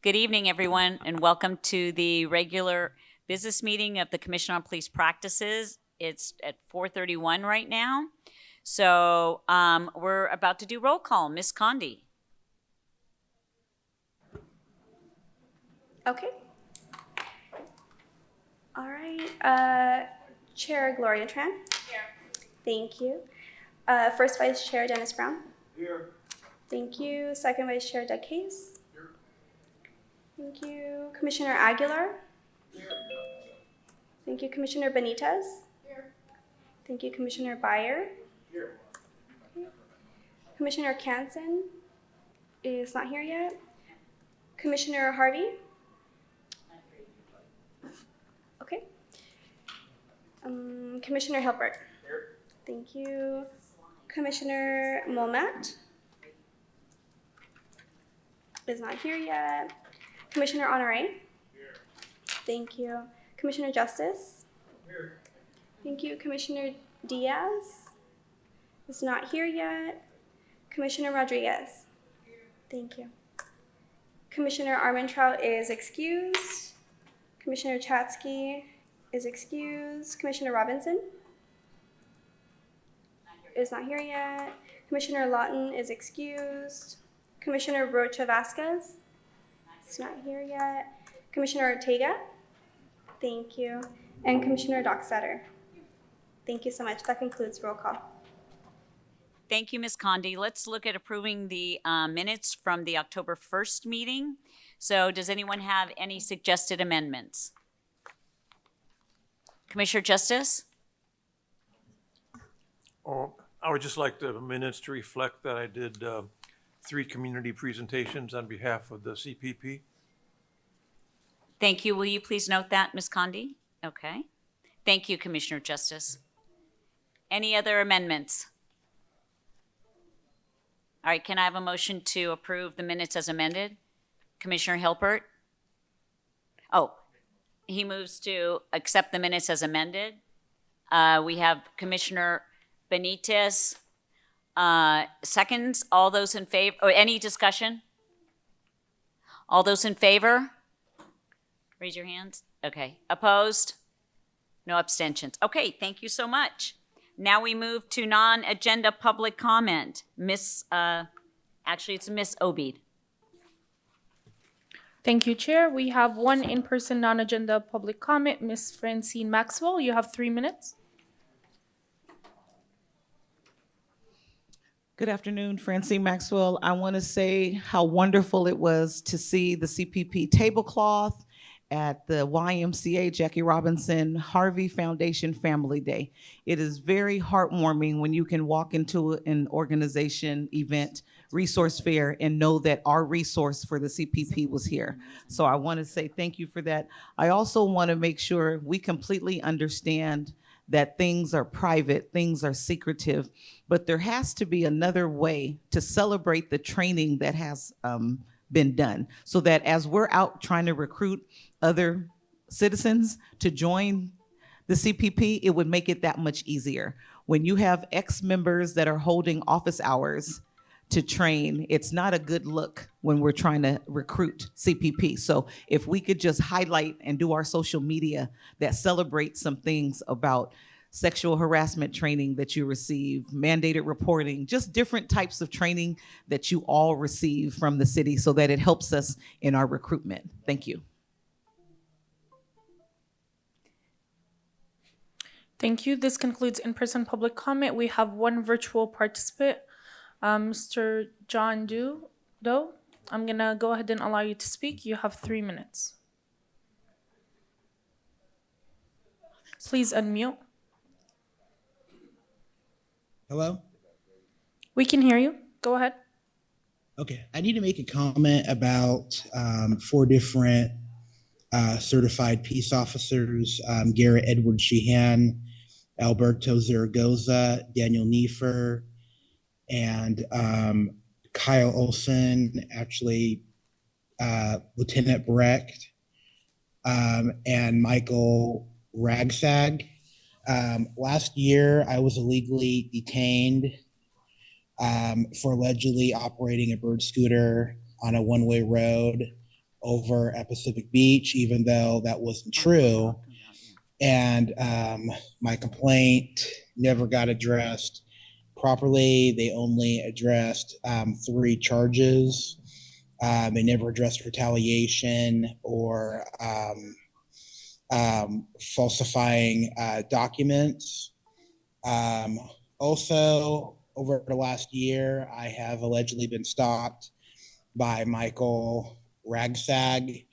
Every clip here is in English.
Good evening, everyone, and welcome to the regular business meeting of the Commission on Police Practices. It's at 4:31 right now. So we're about to do roll call. Ms. Condi. Okay. All right. Chair Gloria Tran. Here. Thank you. First Vice Chair Dennis Brown. Here. Thank you. Second Vice Chair Doug Case. Here. Thank you. Commissioner Aguilar. Here. Thank you. Commissioner Benitez. Here. Thank you. Commissioner Byer. Here. Okay. Commissioner Kansen is not here yet. Commissioner Harvey. Okay. Commissioner Hilbert. Here. Thank you. Commissioner Momat is not here yet. Commissioner Honore. Here. Thank you. Commissioner Justice. Here. Thank you. Commissioner Diaz is not here yet. Commissioner Rodriguez. Thank you. Commissioner Armentrout is excused. Commissioner Chatsky is excused. Commissioner Robinson is not here yet. Commissioner Lawton is excused. Commissioner Rocha Vasquez is not here yet. Commissioner Ortega, thank you. And Commissioner Dockstader. Thank you so much. That concludes roll call. Thank you, Ms. Condi. Let's look at approving the minutes from the October 1st meeting. So does anyone have any suggested amendments? Commissioner Justice? I would just like the minutes to reflect that I did 3 community presentations on behalf of the CPP. Thank you. Will you please note that, Ms. Condi? Okay. Thank you, Commissioner Justice. Any other amendments? All right, can I have a motion to approve the minutes as amended? Commissioner Hilbert? Oh, he moves to accept the minutes as amended. We have Commissioner Benitez. Seconds. All those in favor, or any discussion? All those in favor? Raise your hands. Okay. Opposed? No abstentions. Okay, thank you so much. Now we move to non-agenda public comment. Actually, it's Miss Obeid. Thank you, Chair. We have one in-person non-agenda public comment. Ms. Francine Maxwell, you have 3 minutes. Good afternoon, Francine Maxwell. I want to say how wonderful it was to see the CPP tablecloth at the YMCA Jackie Robinson Harvey Foundation Family Day. It is very heartwarming when you can walk into an organization event, resource fair, and know that our resource for the CPP was here. So I want to say thank you for that. I also want to make sure we completely understand that things are private, things are secretive, but there has to be another way to celebrate the training that has been done, so that as we're out trying to recruit other citizens to join the CPP, it would make it that much easier. When you have ex-members that are holding office hours to train, it's not a good look when we're trying to recruit CPP. So if we could just highlight and do our social media that celebrates some things about sexual harassment training that you receive, mandated reporting, just different types of training that you all receive from the city so that it helps us in our recruitment. Thank you. Thank you. This concludes in-person public comment. We have one virtual participant, Mr. John Doe. I'm gonna go ahead and allow you to speak. You have 3 minutes. Please unmute. Hello? We can hear you. Go ahead. Okay, I need to make a comment about 4 different certified peace officers, Garrett Edward Sheehan, Alberto Zaragoza, Daniel Neefer, and Kyle Olson, actually Lieutenant Brecht, and Michael Ragsag. Last year, I was illegally detained for allegedly operating a bird scooter on a one-way road over at Pacific Beach, even though that wasn't true. And my complaint never got addressed properly. They only addressed 3 charges. They never addressed retaliation or falsifying documents. Also, over the last year, I have allegedly been stopped by Michael Ragsag.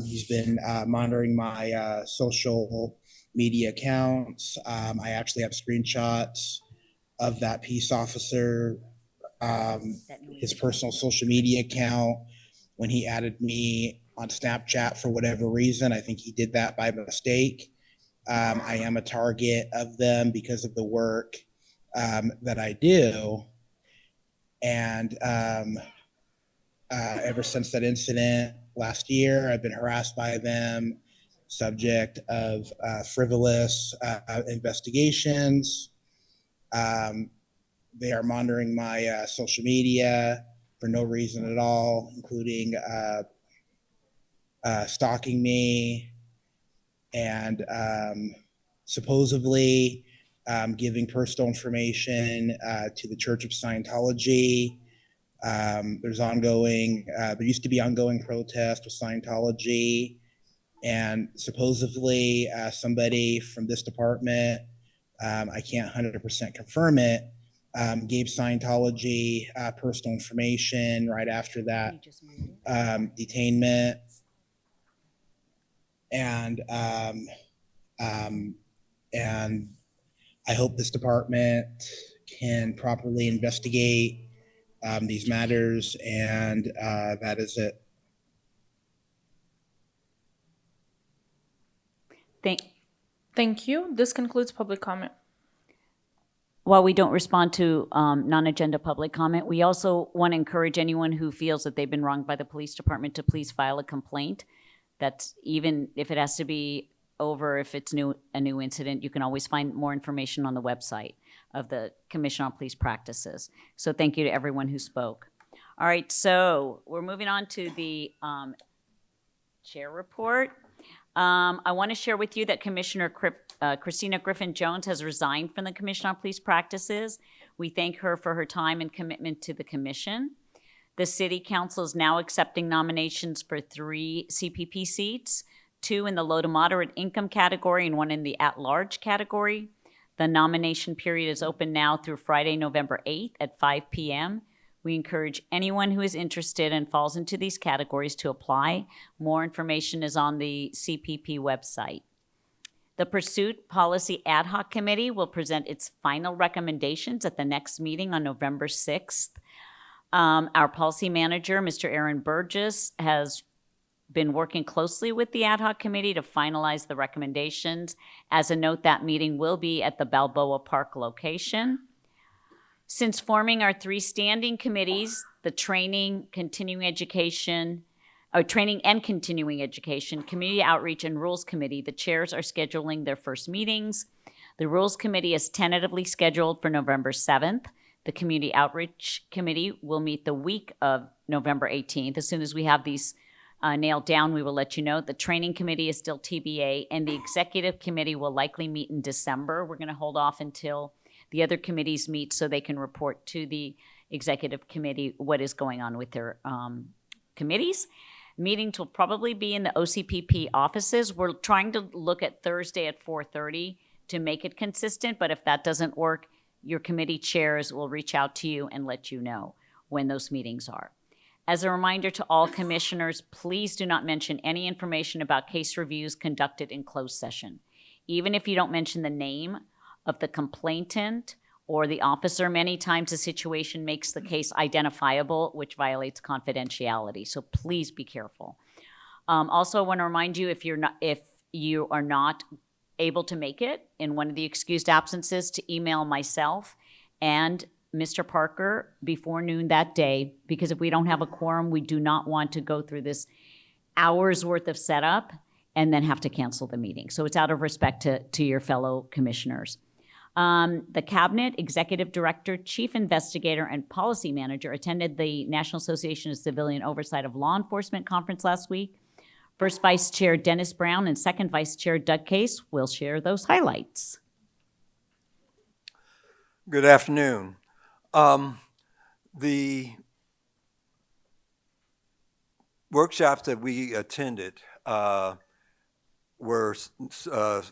He's been monitoring my social media accounts. I actually have screenshots of that peace officer, his personal social media account, when he added me on Snapchat for whatever reason. I think he did that by mistake. I am a target of them because of the work that I do. And ever since that incident last year, I've been harassed by them, subject of frivolous investigations. They are monitoring my social media for no reason at all, including stalking me and supposedly giving personal information to the Church of Scientology. There used to be ongoing protest with Scientology, and supposedly somebody from this department, I can't 100% confirm it, gave Scientology personal information right after that detainment. And I hope this department can properly investigate these matters, and that is it. Thank you. This concludes public comment. While we don't respond to non-agenda public comment, we also want to encourage anyone who feels that they've been wronged by the police department to please file a complaint. That's even if it has to be over, if it's a new incident, you can always find more information on the website of the Commission on Police Practices. So thank you to everyone who spoke. All right, so we're moving on to the chair report. I want to share with you that Commissioner Christina Griffin-Jones has resigned from the Commission on Police Practices. We thank her for her time and commitment to the commission. The City Council is now accepting nominations for 3 CPP seats, 2 in the low to moderate income category and 1 in the at-large category. The nomination period is open now through Friday, November 8th at 5 p.m. We encourage anyone who is interested and falls into these categories to apply. More information is on the CPP website. The Pursuit Policy Ad Hoc Committee will present its final recommendations at the next meeting on November 6th. Our policy manager, Mr. Aaron Burgess, has been working closely with the ad hoc committee to finalize the recommendations. As a note, that meeting will be at the Balboa Park location. Since forming our 3 standing committees, the Training and Continuing Education, Community Outreach, and Rules Committee, the chairs are scheduling their first meetings. The Rules Committee is tentatively scheduled for November 7th. The Community Outreach Committee will meet the week of November 18th. As soon as we have these nailed down, we will let you know. The Training Committee is still TBA, and the Executive Committee will likely meet in December. We're going to hold off until the other committees meet so they can report to the Executive Committee what is going on with their committees. Meetings will probably be in the OCPP offices. We're trying to look at Thursday at 4:30 to make it consistent, but if that doesn't work, your committee chairs will reach out to you and let you know when those meetings are. As a reminder to all commissioners, please do not mention any information about case reviews conducted in closed session. Even if you don't mention the name of the complainant or the officer, many times the situation makes the case identifiable, which violates confidentiality. So please be careful. Also, I want to remind you, if you are not able to make it in one of the excused absences, to email myself and Mr. Parker before noon that day, because if we don't have a quorum, we do not want to go through this hours worth of setup and then have to cancel the meeting. So it's out of respect to your fellow commissioners. The Cabinet, Executive Director, Chief Investigator, and Policy Manager attended the National Association of Civilian Oversight of Law Enforcement conference last week. First Vice Chair Dennis Brown and Second Vice Chair Doug Case will share those highlights. Good afternoon. The workshops that we attended were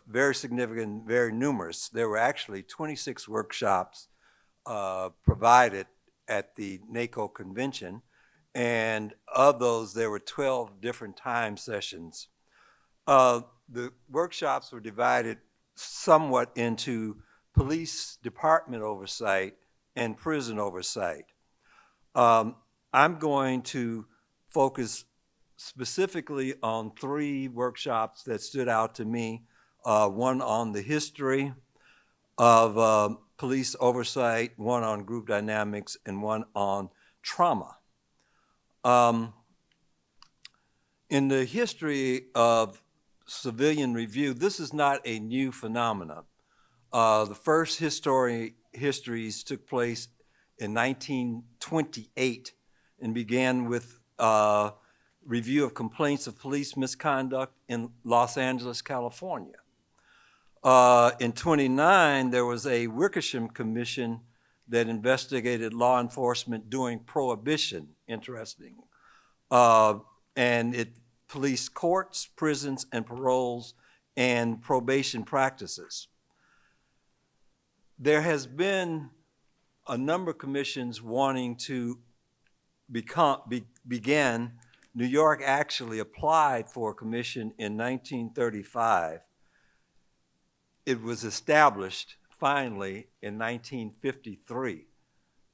very significant, very numerous. There were actually 26 workshops provided at the NACO convention, and of those, there were 12 different time sessions. The workshops were divided somewhat into police department oversight and prison oversight. I'm going to focus specifically on 3 workshops that stood out to me. One on the history of police oversight, one on group dynamics, and one on trauma. In the history of civilian review, this is not a new phenomenon. The first histories took place in 1928 and began with review of complaints of police misconduct in Los Angeles, California. In 29, there was a Wickersham Commission that investigated law enforcement during Prohibition, interesting. And it policed courts, prisons, and paroles, and probation practices. There has been a number of commissions wanting to begin. New York actually applied for a commission in 1935. It was established finally in 1953.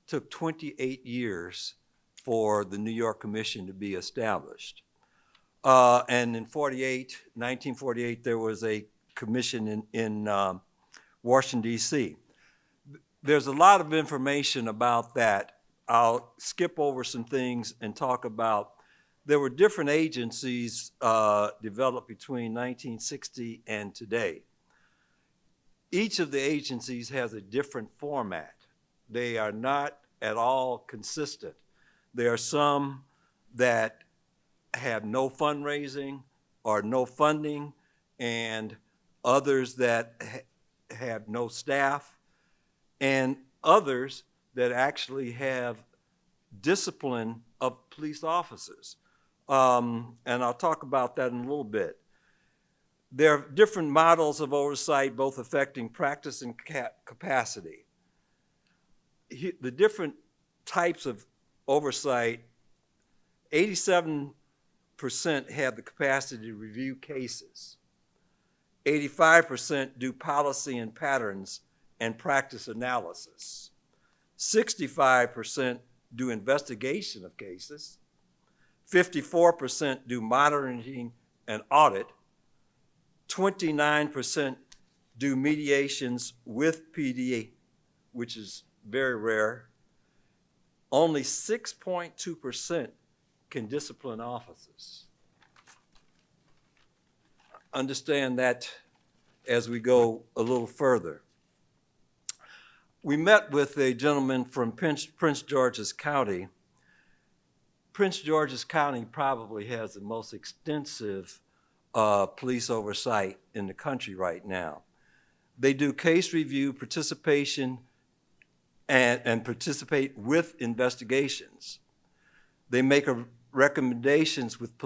Took 28 years for the New York Commission to be established. And in 1948, there was a commission in Washington, D.C. There's a lot of information about that. I'll skip over some things and talk about, there were different agencies developed between 1960 and today. Each of the agencies has a different format. They are not at all consistent. There are some that have no fundraising or no funding, and others that have no staff, and others that actually have discipline of police officers. And I'll talk about that in a little bit. There are different models of oversight, both affecting practice and capacity. The different types of oversight, 87% have the capacity to review cases. 85% do policy and patterns and practice analysis. 65% do investigation of cases. 54% do monitoring and audit. 29% do mediations with PD, which is very rare. Only 6.2% can discipline officers. Understand that as we go a little further. We met with a gentleman from Prince George's County. Prince George's County probably has the most extensive police oversight in the country right now. They do case review, participation, and participate with investigations. They make recommendations with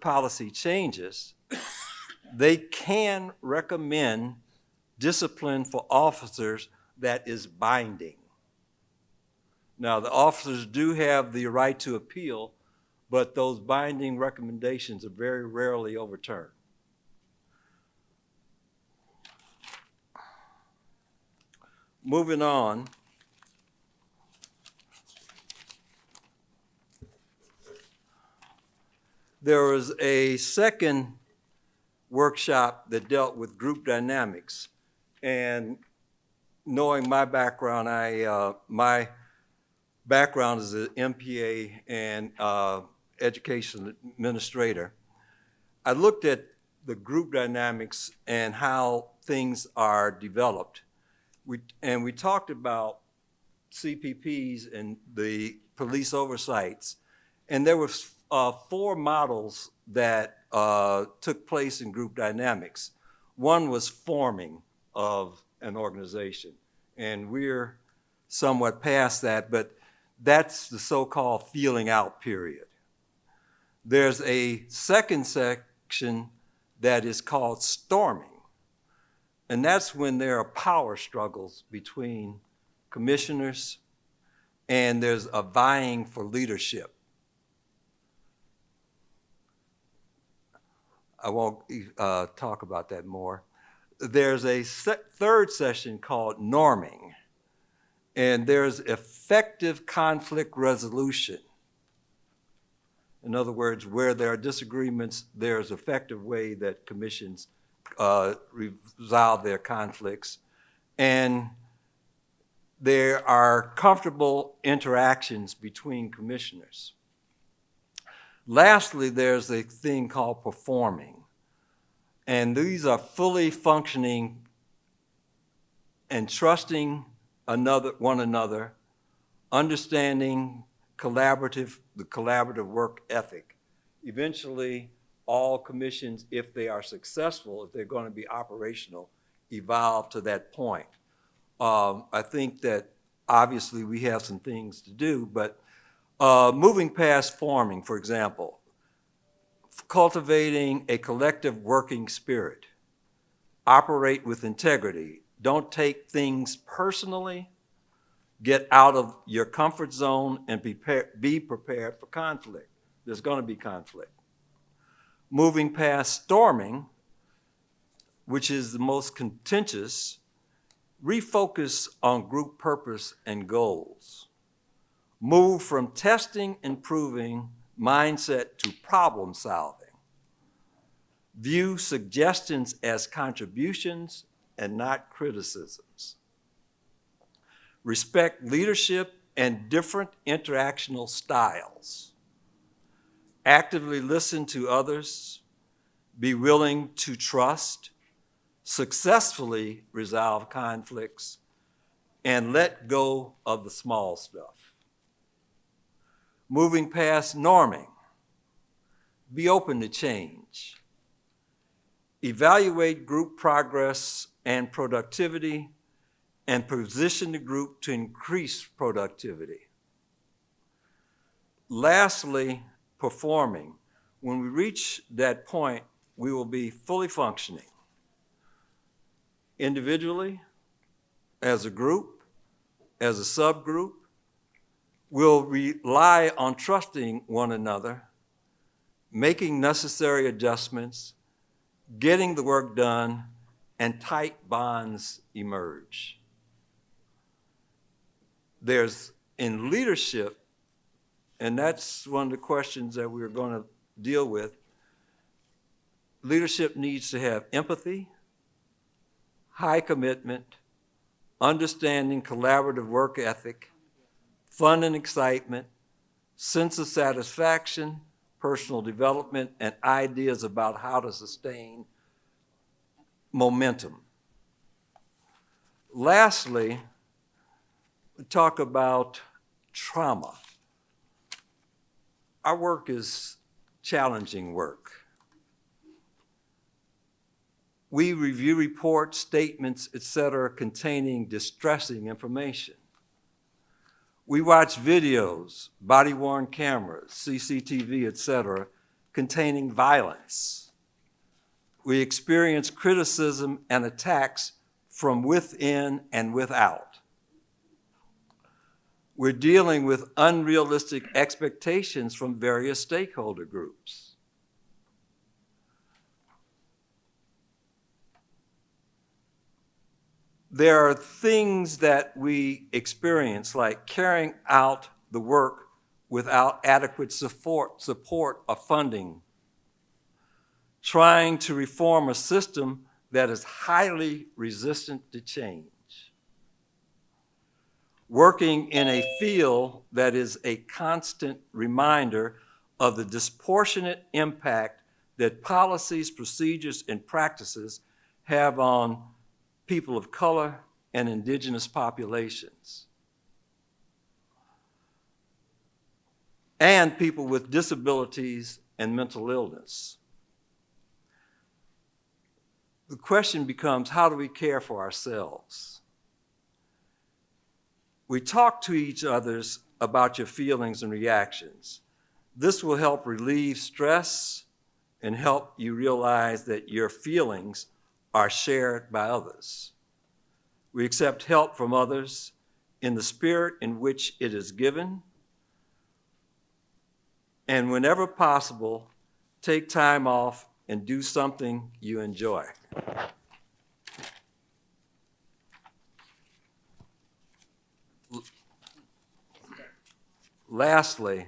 policy changes. They can recommend discipline for officers that is binding. Now, the officers do have the right to appeal, but those binding recommendations are very rarely overturned. Moving on. There was a second workshop that dealt with group dynamics. And knowing my background, my background is an MPA and education administrator. I looked at the group dynamics and how things are developed. We talked about CPPs and the police oversights, and there were 4 models that took place in group dynamics. One was forming of an organization, and we're somewhat past that, but that's the so-called feeling out period. There's a second section that is called storming, and that's when there are power struggles between commissioners and there's a vying for leadership. I won't talk about that more. There's a third session called norming, and there's effective conflict resolution. In other words, where there are disagreements, there's an effective way that commissions resolve their conflicts. And there are comfortable interactions between commissioners. Lastly, there's a thing called performing. And these are fully functioning and trusting one another, understanding the collaborative work ethic. Eventually, all commissions, if they are successful, if they're going to be operational, evolve to that point. I think that obviously we have some things to do, but moving past forming, for example, cultivating a collective working spirit, operate with integrity, don't take things personally, get out of your comfort zone, and be prepared for conflict. There's going to be conflict. Moving past storming, which is the most contentious, refocus on group purpose and goals. Move from testing and proving mindset to problem solving. View suggestions as contributions and not criticisms. Respect leadership and different interactional styles. Actively listen to others. Be willing to trust. Successfully resolve conflicts, and let go of the small stuff. Moving past norming, be open to change. Evaluate group progress and productivity, and position the group to increase productivity. Lastly, performing. When we reach that point, we will be fully functioning. Individually, as a group, as a subgroup, we'll rely on trusting one another, making necessary adjustments, getting the work done, and tight bonds emerge. There's in leadership, and that's one of the questions that we're going to deal with, leadership needs to have empathy, high commitment, understanding collaborative work ethic, fun and excitement, sense of satisfaction, personal development, and ideas about how to sustain momentum. Lastly, we talk about trauma. Our work is challenging work. We review reports, statements, etc., containing distressing information. We watch videos, body-worn cameras, CCTV, etc., containing violence. We experience criticism and attacks from within and without. We're dealing with unrealistic expectations from various stakeholder groups. There are things that we experience, like carrying out the work without adequate support or funding, trying to reform a system that is highly resistant to change, working in a field that is a constant reminder of the disproportionate impact that policies, procedures, and practices have on people of color and indigenous populations, and people with disabilities and mental illness. The question becomes, how do we care for ourselves? We talk to each other about your feelings and reactions. This will help relieve stress and help you realize that your feelings are shared by others. We accept help from others in the spirit in which it is given, and whenever possible, take time off and do something you enjoy. Lastly,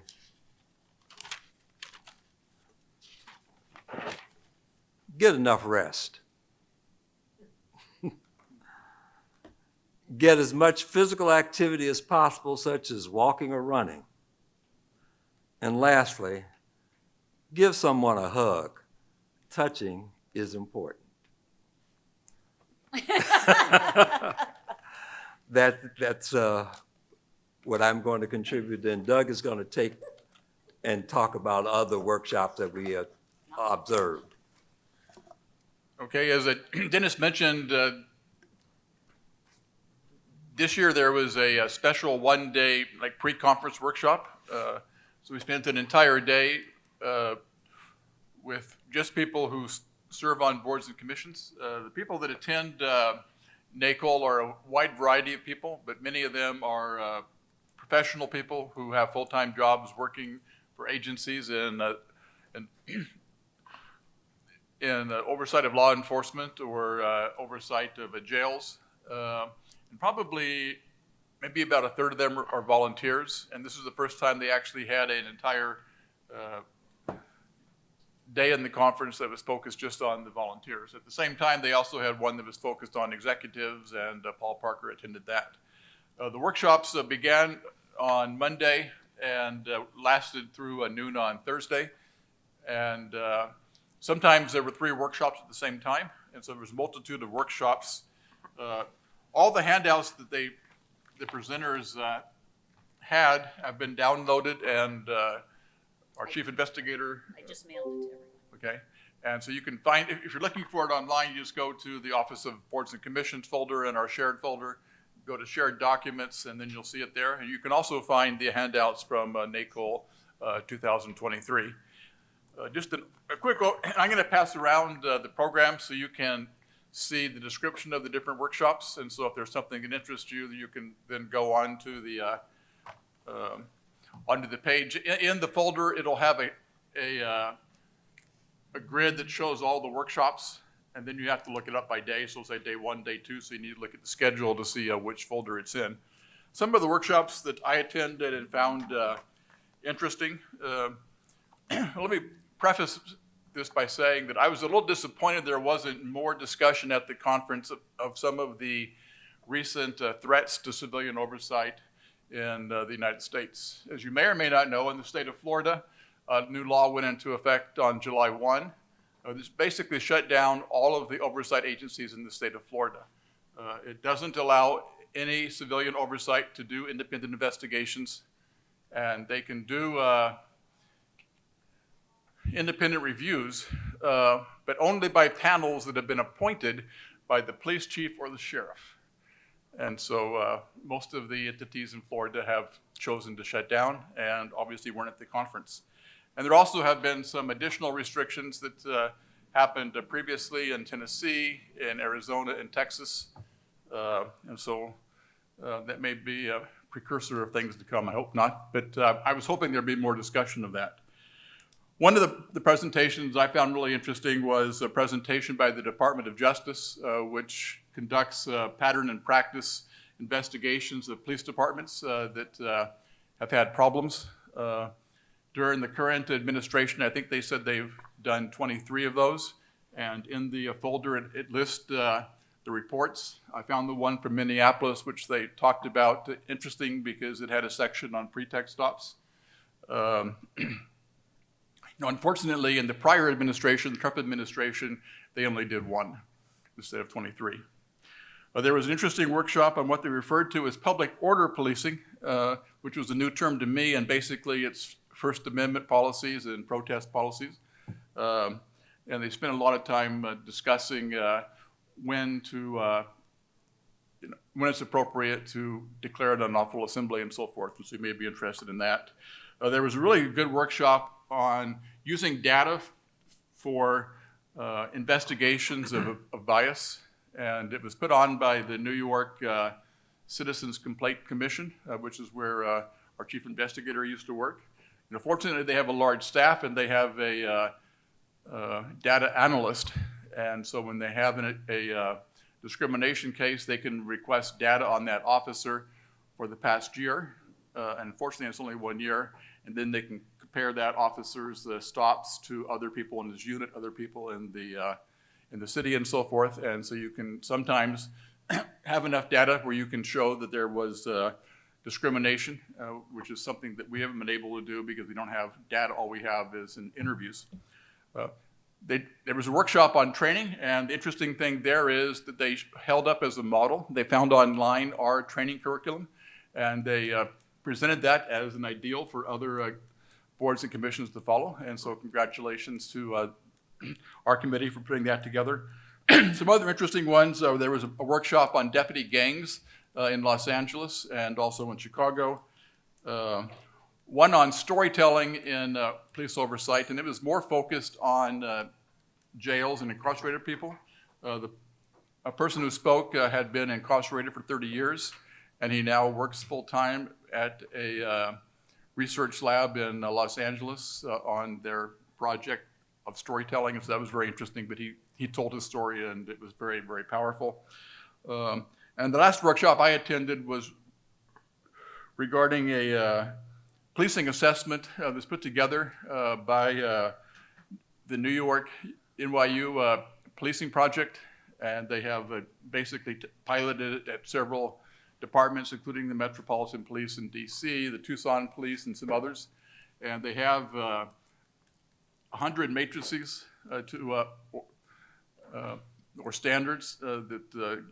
get enough rest. Get as much physical activity as possible, such as walking or running. And lastly, give someone a hug. Touching is important. That's what I'm going to contribute. Then Doug is going to take and talk about other workshops that we observed. Okay, as Dennis mentioned, this year there was a special one-day pre-conference workshop. So we spent an entire day with just people who serve on boards and commissions. The people that attend NACOL are a wide variety of people, but many of them are professional people who have full-time jobs working for agencies in oversight of law enforcement or oversight of jails. And probably maybe about a third of them are volunteers. And this is the first time they actually had an entire day in the conference that was focused just on the volunteers. At the same time, they also had one that was focused on executives, and Paul Parker attended that. The workshops began on Monday and lasted through noon on Thursday. And sometimes there were 3 workshops at the same time, and so there was a multitude of workshops. All the handouts that the presenters have been downloaded, and our chief investigator. I just mailed it to everyone. Okay, and so you can find, if you're looking for it online, you just go to the Office of Boards and Commissions folder in our shared folder, go to shared documents, and then you'll see it there. And you can also find the handouts from NACOL 2023. Just a quick, I'm going to pass around the program so you can see the description of the different workshops. And so if there's something that interests you, you can then go on to the onto the page. In the folder, it'll have a grid that shows all the workshops, and then you have to look it up by day. So say day 1, day 2, so you need to look at the schedule to see which folder it's in. Some of the workshops that I attended and found interesting. Let me preface this by saying that I was a little disappointed there wasn't more discussion at the conference of some of the recent threats to civilian oversight in the United States. As you may or may not know, in the state of Florida, a new law went into effect on July 1. This basically shut down all of the oversight agencies in the state of Florida. It doesn't allow any civilian oversight to do independent investigations, and they can do independent reviews, but only by panels that have been appointed by the police chief or the sheriff. And so most of the entities in Florida have chosen to shut down and obviously weren't at the conference. And there also have been some additional restrictions that happened previously in Tennessee, in Arizona, and Texas. And so that may be a precursor of things to come. I hope not, but I was hoping there'd be more discussion of that. One of the presentations I found really interesting was a presentation by the Department of Justice, which conducts pattern and practice investigations of police departments that have had problems. During the current administration, I think they said they've done 23 of those. And in the folder, it lists the reports. I found the one from Minneapolis, which they talked about, interesting because it had a section on pretext stops. Unfortunately, in the prior administration, the Trump administration, they only did 1 instead of 23. There was an interesting workshop on what they referred to as public order policing, which was a new term to me, and basically it's First Amendment policies and protest policies. And they spent a lot of time discussing when it's appropriate to declare an unlawful assembly and so forth, so you may be interested in that. There was a really good workshop on using data for investigations of bias, and it was put on by the New York Citizens Complaint Commission, which is where our chief investigator used to work. Fortunately, they have a large staff and they have a data analyst, and so when they have a discrimination case, they can request data on that officer for the past year. Unfortunately, it's only 1 year, and then they can compare that officer's stops to other people in his unit, other people in the city, and so forth. And so you can sometimes have enough data where you can show that there was discrimination, which is something that we haven't been able to do because we don't have data. All we have is in interviews. There was a workshop on training, and the interesting thing there is that they held up as a model. They found online our training curriculum, and they presented that as an ideal for other boards and commissions to follow. And so congratulations to our committee for putting that together. Some other interesting ones, there was a workshop on deputy gangs in Los Angeles and also in Chicago. One on storytelling in police oversight, and it was more focused on jails and incarcerated people. A person who spoke had been incarcerated for 30 years, and he now works full-time at a research lab in Los Angeles on their project of storytelling, and so that was very interesting, but he told his story, and it was very, very powerful. And the last workshop I attended was regarding a policing assessment that's put together by the New York NYU policing project, and they have basically piloted it at several departments, including the Metropolitan Police in DC, the Tucson Police, and some others. And they have 100 matrices or standards that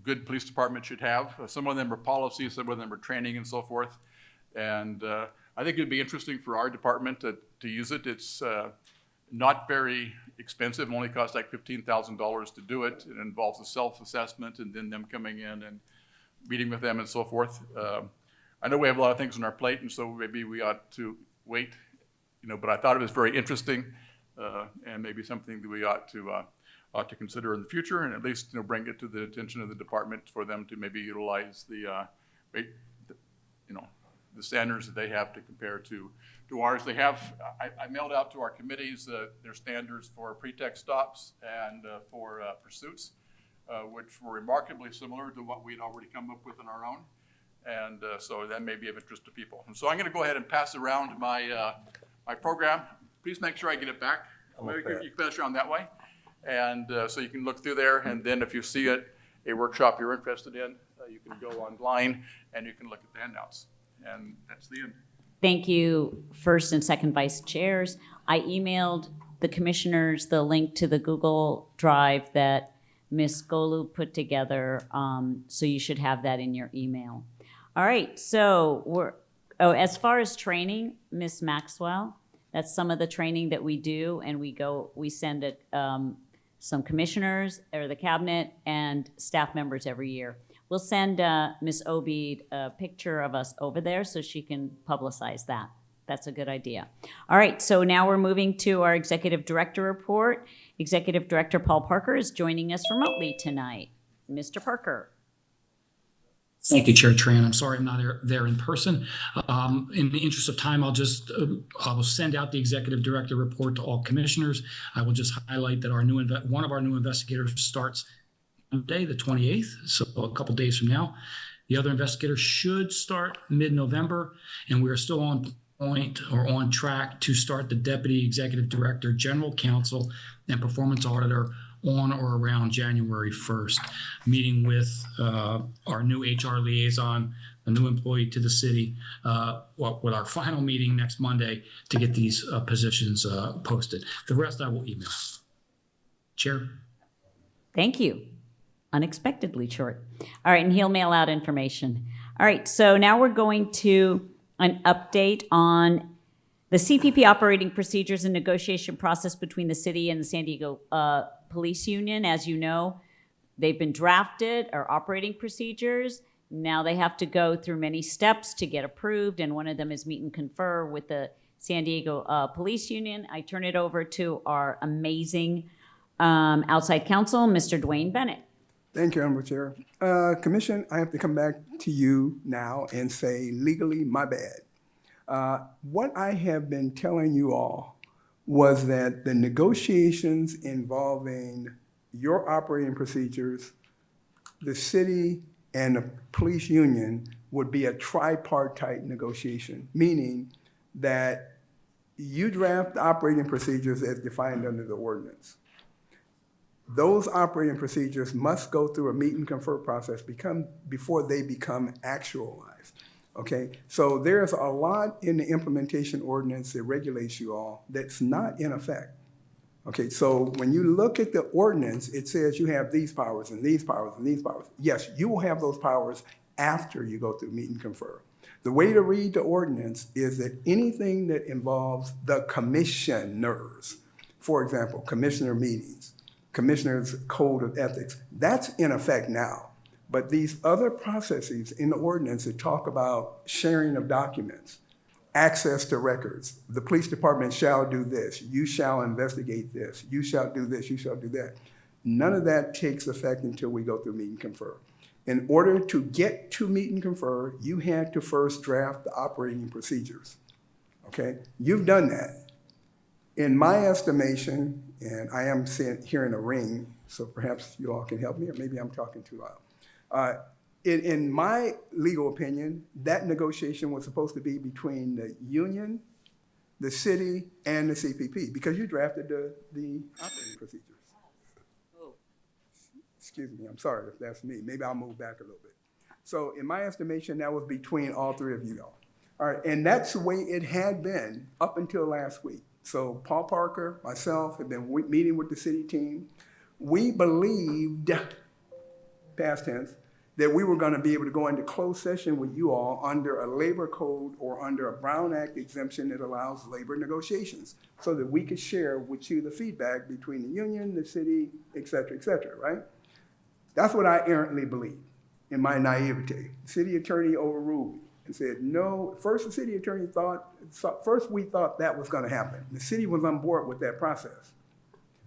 good police department should have. Some of them are policies, some of them are training, and so forth. And I think it'd be interesting for our department to use it. It's not very expensive, only costs like $15,000 to do it. It involves a self-assessment and then them coming in and meeting with them and so forth. I know we have a lot of things on our plate, and so maybe we ought to wait, but I thought it was very interesting and maybe something that we ought to consider in the future, and at least bring it to the attention of the department for them to maybe utilize the standards that they have to compare to ours. They have, I mailed out to our committees their standards for pretext stops and for pursuits, which were remarkably similar to what we'd already come up with on our own. And so that may be of interest to people. And so I'm going to go ahead and pass around my program. Please make sure I get it back. Maybe you can pass it around that way. And so you can look through there, and then if you see a workshop you're interested in, you can go online and you can look at the handouts. And that's the end. Thank you, first and second vice chairs. I emailed the commissioners the link to the Google Drive that Ms. Golu put together, so you should have that in your email. All right, so as far as training, Ms. Maxwell, that's some of the training that we do, and we send it some commissioners or the cabinet and staff members every year. We'll send Ms. Obeid a picture of us over there so she can publicize that. That's a good idea. All right, so now we're moving to our executive director report. Executive Director Paul Parker is joining us remotely tonight. Mr. Parker. Thank you, Chair Tran. I'm sorry I'm not there in person. In the interest of time, I will send out the executive director report to all commissioners. I will just highlight that one of our new investigators starts Monday, the 28th, so a couple days from now. The other investigator should start mid-November, and we are still on point or on track to start the deputy executive director, general counsel, and performance auditor on or around January 1st, meeting with our new HR liaison, a new employee to the city, with our final meeting next Monday to get these positions posted. The rest I will email. Chair. Thank you. unexpectedly short. All right, and he'll mail out information. All right, so now we're going to an update on the CPP operating procedures and negotiation process between the city and the San Diego Police Union. As you know, they've been drafted, our operating procedures. Now they have to go through many steps to get approved, and one of them is meet and confer with the San Diego Police Union. I turn it over to our amazing outside counsel, Mr. Dwayne Bennett. Thank you, Honorable Chair. Commission, I have to come back to you now and say legally, my bad. What I have been telling you all was that the negotiations involving your operating procedures, the city, and the police union would be a tripartite negotiation, meaning that you draft the operating procedures as defined under the ordinance. Those operating procedures must go through a meet and confer process before they become actualized. Okay, so there's a lot in the implementation ordinance that regulates you all that's not in effect. Okay, so when you look at the ordinance, it says you have these powers and these powers and these powers. Yes, you will have those powers after you go through meet and confer. The way to read the ordinance is that anything that involves the commissioners, for example, commissioner meetings, commissioner's code of ethics, that's in effect now. But these other processes in the ordinance that talk about sharing of documents, access to records, the police department shall do this, you shall investigate this, you shall do this, you shall do that. None of that takes effect until we go through meet and confer. In order to get to meet and confer, you had to first draft the operating procedures, okay? You've done that. In my estimation, and I am hearing a ring, so perhaps you all can help me, or maybe I'm talking too loud. In my legal opinion, that negotiation was supposed to be between the union, the city, and the CPP, because you drafted the operating procedures. Excuse me, I'm sorry if that's me. Maybe I'll move back a little bit. So in my estimation, that was between all three of you all. All right, and that's the way it had been up until last week. So Paul Parker, myself, have been meeting with the city team. We believed, past tense, that we were going to be able to go into closed session with you all under a labor code or under a Brown Act exemption that allows labor negotiations so that we could share with you the feedback between the union, the city, et cetera, right? That's what I errantly believed in my naivete. The city attorney overruled me and said, no, first the city attorney first we thought that was going to happen. The city was on board with that process.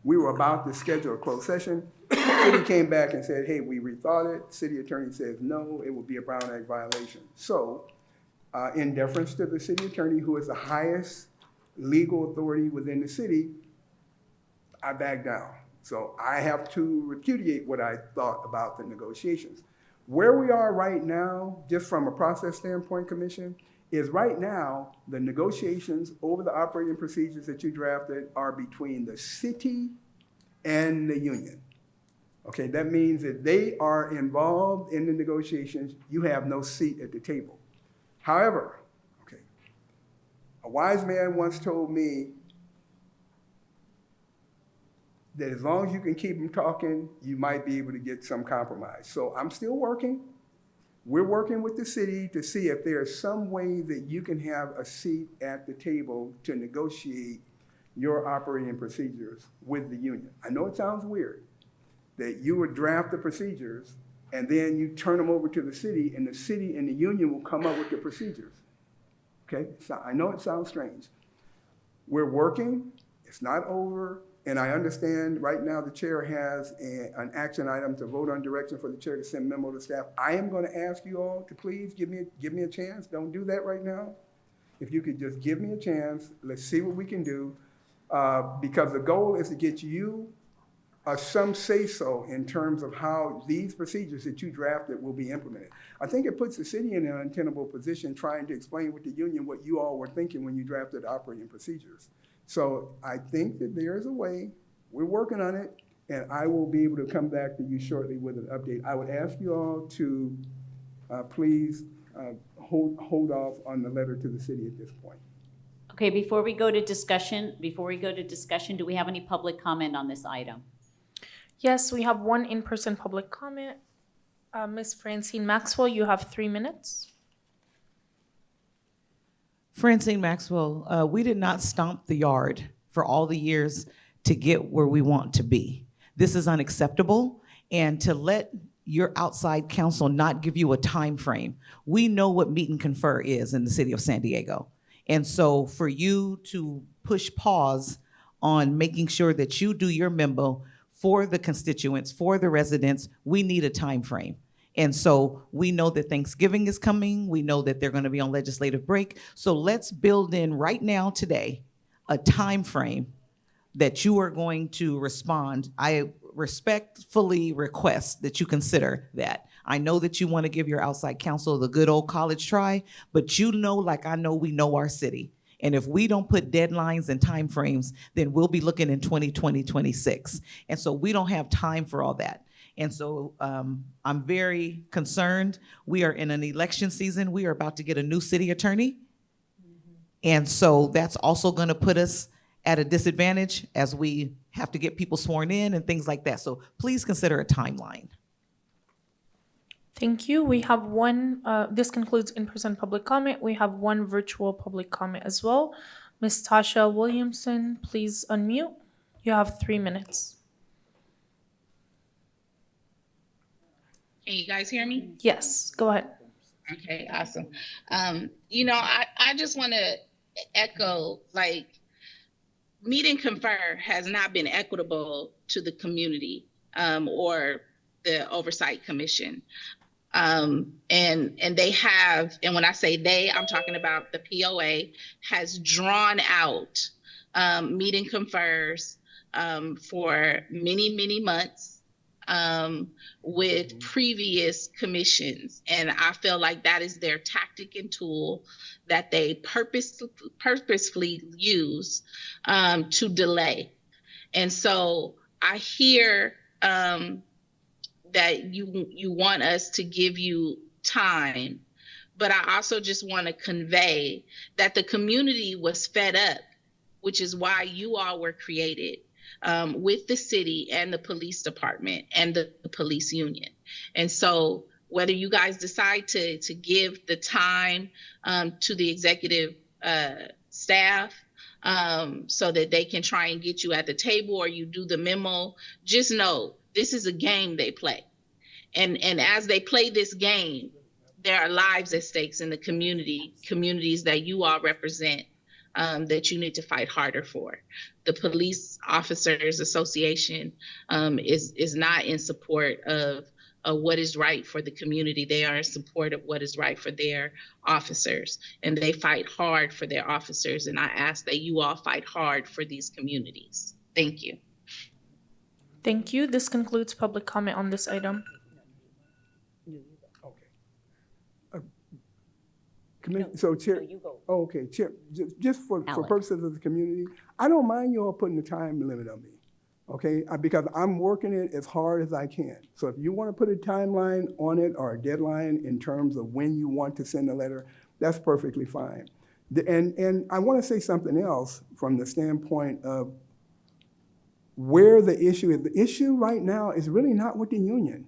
We were about to schedule a closed session. The city came back and said, hey, we rethought it. City attorney says, no, it will be a Brown Act violation. So in deference to the city attorney, who is the highest legal authority within the city, I backed down. So I have to repudiate what I thought about the negotiations. Where we are right now, just from a process standpoint, Commission, is right now the negotiations over the operating procedures that you drafted are between the city and the union. Okay, that means that they are involved in the negotiations. You have no seat at the table. However, okay, a wise man once told me that as long as you can keep them talking, you might be able to get some compromise. So I'm still working. We're working with the city to see if there's some way that you can have a seat at the table to negotiate your operating procedures with the union. I know it sounds weird that you would draft the procedures and then you turn them over to the city and the union will come up with the procedures. Okay, so I know it sounds strange. We're working, it's not over. And I understand right now the chair has an action item to vote on direction for the chair to send memo to staff. I am going to ask you all to please give me a chance. Don't do that right now. If you could just give me a chance, let's see what we can do. Because the goal is to get you some say-so in terms of how these procedures that you drafted will be implemented. I think it puts the city in an untenable position trying to explain with the union what you all were thinking when you drafted operating procedures. So I think that there is a way, we're working on it, and I will be able to come back to you shortly with an update. I would ask you all to please hold off on the letter to the city at this point. Okay, before we go to discussion, do we have any public comment on this item? Yes, we have one in-person public comment. Ms. Francine Maxwell, you have 3 minutes. Francine Maxwell, we did not stomp the yard for all the years to get where we want to be. This is unacceptable, and to let your outside counsel not give you a time frame. We know what meet and confer is in the city of San Diego. And so for you to push pause on making sure that you do your memo for the constituents, for the residents, we need a time frame. And so we know that Thanksgiving is coming. We know that they're going to be on legislative break. So let's build in right now today a time frame that you are going to respond. I respectfully request that you consider that. I know that you want to give your outside counsel the good old college try, but you know, like I know, we know our city. And if we don't put deadlines and timeframes, then we'll be looking in 2020, 26. And so we don't have time for all that. And so I'm very concerned. We are in an election season. We are about to get a new city attorney. And so that's also going to put us at a disadvantage as we have to get people sworn in and things like that. So please consider a timeline. Thank you. We have one, this concludes in-person public comment. We have one virtual public comment as well. Ms. Tasha Williamson, please unmute. You have 3 minutes. Can you guys hear me? Yes, go ahead. Okay, awesome. I just want to echo, like, meet and confer has not been equitable to the community or the Oversight Commission. And they have, and when I say they, I'm talking about the POA, has drawn out meet and confers for many, many months with previous commissions. And I feel like that is their tactic and tool that they purposefully use to delay. And so I hear that you want us to give you time, but I also just want to convey that the community was fed up, which is why you all were created. With the city and the police department and the police union. And so whether you guys decide to give the time to the executive staff so that they can try and get you at the table, or you do the memo, just know this is a game they play. And as they play this game, there are lives at stakes in the communities that you all represent. That you need to fight harder for. The Police Officers Association is not in support of what is right for the community. They are in support of what is right for their officers, and they fight hard for their officers. And I ask that you all fight hard for these communities. Thank you. Thank you. This concludes public comment on this item. So Chair, okay, Chair, just for purposes of the community, I don't mind you all putting the time limit on me, okay? Because I'm working it as hard as I can. So if you want to put a timeline on it or a deadline in terms of when you want to send a letter, that's perfectly fine. And I want to say something else from the standpoint of where the issue is. The issue right now is really not with the union.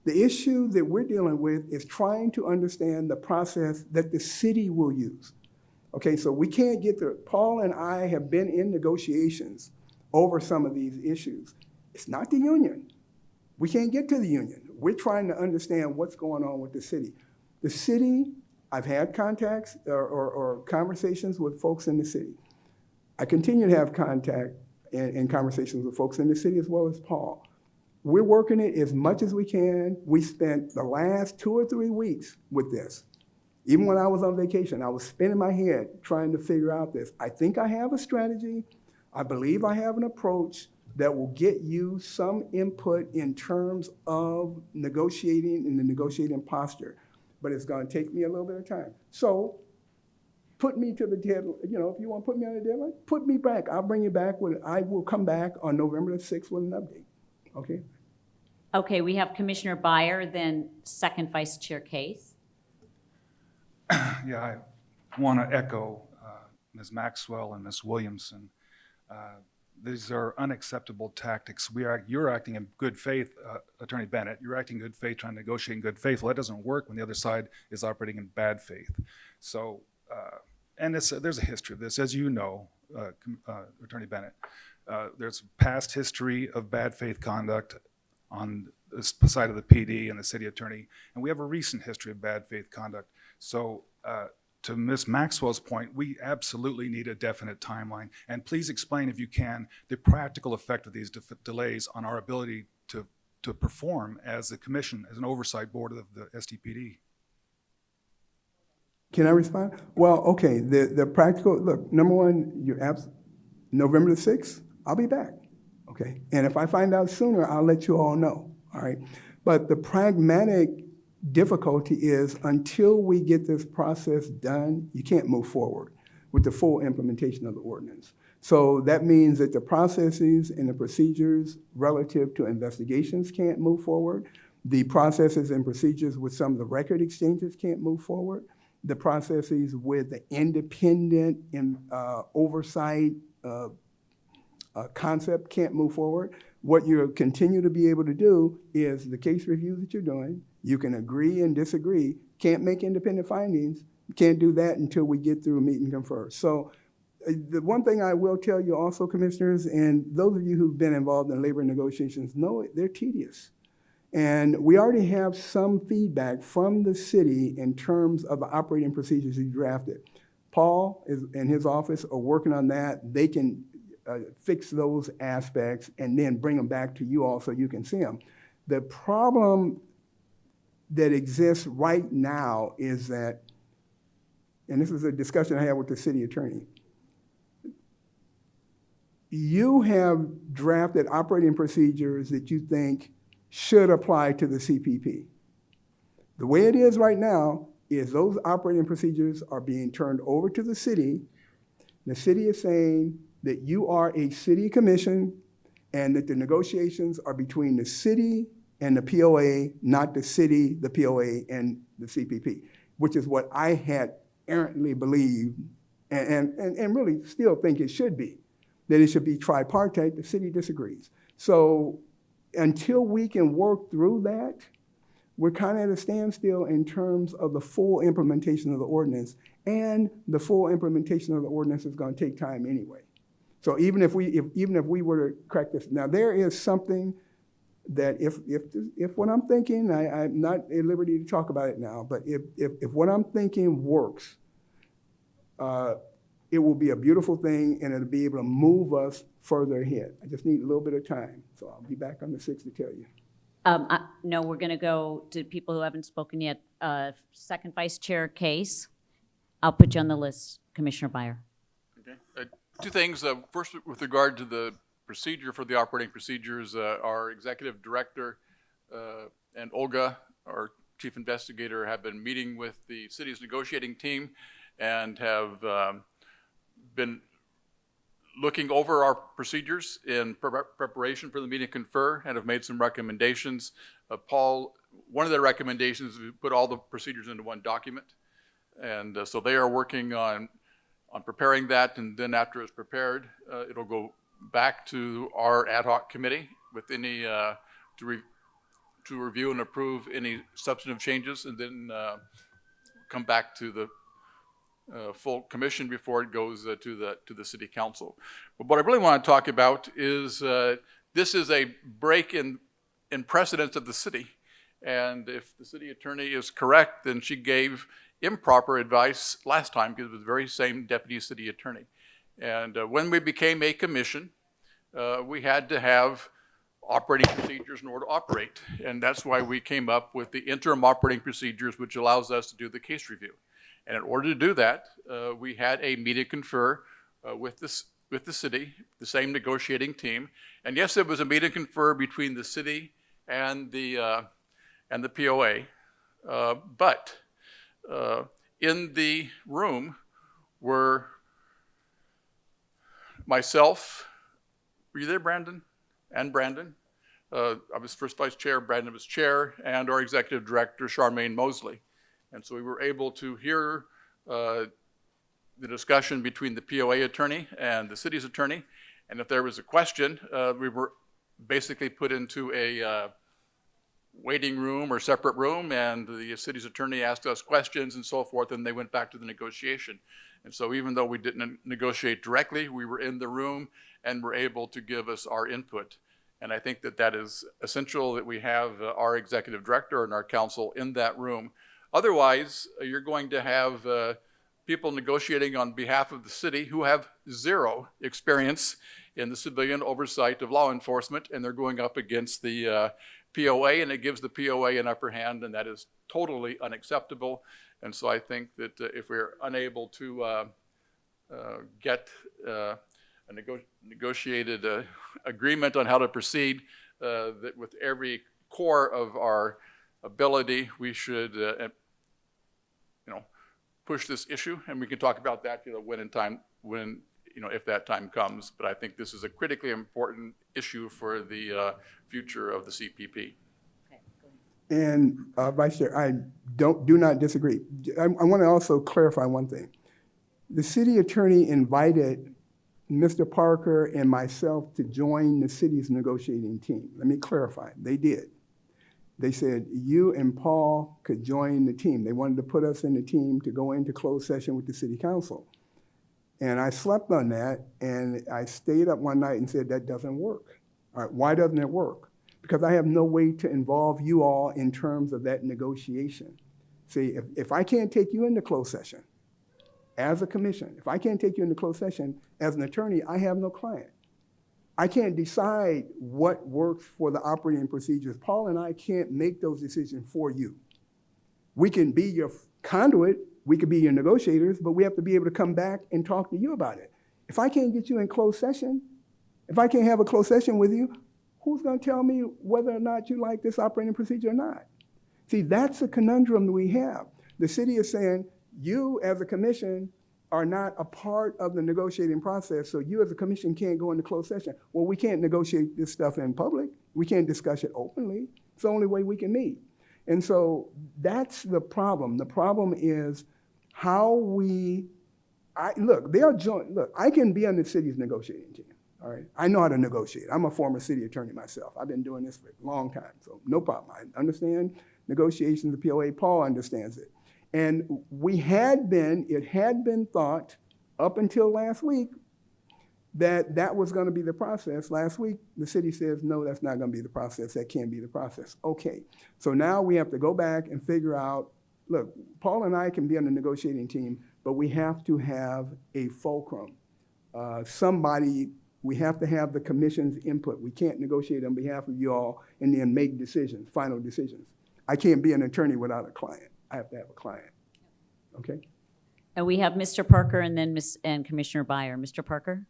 The issue that we're dealing with is trying to understand the process that the city will use. Okay, so we can't get there. Paul and I have been in negotiations over some of these issues. It's not the union. We can't get to the union. We're trying to understand what's going on with the city. The city, I've had contacts or conversations with folks in the city. I continue to have contact and conversations with folks in the city as well as Paul. We're working it as much as we can. We spent the last 2 or 3 weeks with this. Even when I was on vacation, I was spinning my head trying to figure out this. I think I have a strategy. I believe I have an approach that will get you some input in terms of negotiating in the negotiating posture. But it's going to take me a little bit of time. So put me to the deadline. You know, if you want to put me on the deadline, put me back. I'll bring you back. I will come back on November the 6th with an update. Okay. Okay, we have Commissioner Byer, then second Vice Chair Case. Yeah, I want to echo Ms. Maxwell and Ms. Williamson. these are unacceptable tactics. You're acting in good faith, Attorney Bennett. You're acting in good faith, trying to negotiate in good faith. Well, that doesn't work when the other side is operating in bad faith. So, and there's a history of this, as you know, Attorney Bennett. There's past history of bad faith conduct on the side of the PD and the city attorney, and we have a recent history of bad faith conduct. So, to Ms. Maxwell's point, we absolutely need a definite timeline. And please explain, if you can, the practical effect of these delays on our ability to perform as a commission, as an oversight board of the STPD. Can I respond? Well, okay, the practical, look, number one, November the 6th, I'll be back, okay? And if I find out sooner, I'll let you all know, all right? But the pragmatic difficulty is until we get this process done, you can't move forward with the full implementation of the ordinance. So that means that the processes and the procedures relative to investigations can't move forward. The processes and procedures with some of the record exchanges can't move forward. The processes with the independent oversight concept can't move forward. What you'll continue to be able to do is the case review that you're doing. You can agree and disagree, can't make independent findings, can't do that until we get through meet and confer. So the one thing I will tell you also, commissioners, and those of you who've been involved in labor negotiations know they're tedious. And we already have some feedback from the city in terms of the operating procedures you drafted. Paul and his office are working on that. They can fix those aspects and then bring them back to you all so you can see them. The problem that exists right now is that, and this is a discussion I had with the city attorney, you have drafted operating procedures that you think should apply to the CPP. The way it is right now is those operating procedures are being turned over to the city. The city is saying that you are a city commission and that the negotiations are between the city and the POA, not the city, the POA, and the CPP, which is what I had errantly believed and really still think it should be, that it should be tripartite. The city disagrees. So until we can work through that, we're kind of at a standstill in terms of the full implementation of the ordinance, and the full implementation of the ordinance is going to take time anyway. So even if we were to crack this, now there is something that if what I'm thinking, I'm not at liberty to talk about it now, but if what I'm thinking works, it will be a beautiful thing and it'll be able to move us further ahead. I just need a little bit of time. So I'll be back on the 6th to tell you. No, we're going to go to people who haven't spoken yet. Second Vice Chair Case. I'll put you on the list, Commissioner Byer. Okay. Two things. First, with regard to the procedure for the operating procedures, our executive director and Olga, our chief investigator, have been meeting with the city's negotiating team and have been looking over our procedures in preparation for the meeting confer and have made some recommendations. Paul, one of their recommendations is to put all the procedures into one document. And so they are working on preparing that, and then after it's prepared, it'll go back to our ad hoc committee with any, to review and approve any substantive changes, and then come back to the full commission before it goes to the city council. But what I really want to talk about is this is a break in precedence of the city. And if the city attorney is correct, then she gave improper advice last time because it was the very same deputy city attorney. And when we became a commission, we had to have operating procedures in order to operate. And that's why we came up with the interim operating procedures, which allows us to do the case review. And in order to do that, we had a meet and confer with the city, the same negotiating team. And yes, it was a meet and confer between the city and the POA. But in the room were myself. Were you there, Brandon? And Brandon. I was first vice chair, Brandon was chair, and our executive director, Charmaine Mosley. And so we were able to hear the discussion between the POA attorney and the city's attorney. And if there was a question, we were basically put into a waiting room or separate room, and the city's attorney asked us questions and so forth, and they went back to the negotiation. And so even though we didn't negotiate directly, we were in the room and were able to give us our input. And I think that that is essential, that we have our executive director and our council in that room. Otherwise, you're going to have people negotiating on behalf of the city who have zero experience in the civilian oversight of law enforcement, and they're going up against the POA, and it gives the POA an upper hand, and that is totally unacceptable. And so I think that if we're unable to get a negotiated agreement on how to proceed, that with every core of our ability, we should, push this issue, and we can talk about that, when if that time comes. But I think this is a critically important issue for the future of the CPP. And Vice Chair, I do not disagree. I want to also clarify one thing. The city attorney invited Mr. Parker and myself to join the city's negotiating team. Let me clarify, they did. They said you and Paul could join the team. They wanted to put us in the team to go into closed session with the city council. And I slept on that, and I stayed up one night and said, that doesn't work. All right, why doesn't it work? Because I have no way to involve you all in terms of that negotiation. See, if I can't take you into closed session as a commission, if I can't take you into closed session as an attorney, I have no client. I can't decide what works for the operating procedures. Paul and I can't make those decisions for you. We can be your conduit, we could be your negotiators, but we have to be able to come back and talk to you about it. If I can't get you in closed session, if I can't have a closed session with you, who's going to tell me whether or not you like this operating procedure or not? See, that's a conundrum that we have. The city is saying, you as a commission are not a part of the negotiating process, so you as a commission can't go into closed session. Well, we can't negotiate this stuff in public. We can't discuss it openly. It's the only way we can meet. And so that's the problem. The problem is how I can be on the city's negotiating team, all right? I know how to negotiate. I'm a former city attorney myself. I've been doing this for a long time, so no problem. I understand negotiations, the POA. Paul understands it. And it had been thought up until last week that was going to be the process. Last week, the city says, no, that's not going to be the process. That can't be the process. Okay, so now we have to go back and figure out, look, Paul and I can be on the negotiating team, but we have to have a fulcrum. We have to have the commission's input. We can't negotiate on behalf of you all and then make decisions, final decisions. I can't be an attorney without a client. I have to have a client, okay? And we have Mr. Parker and then Commissioner Byer. Mr. Parker?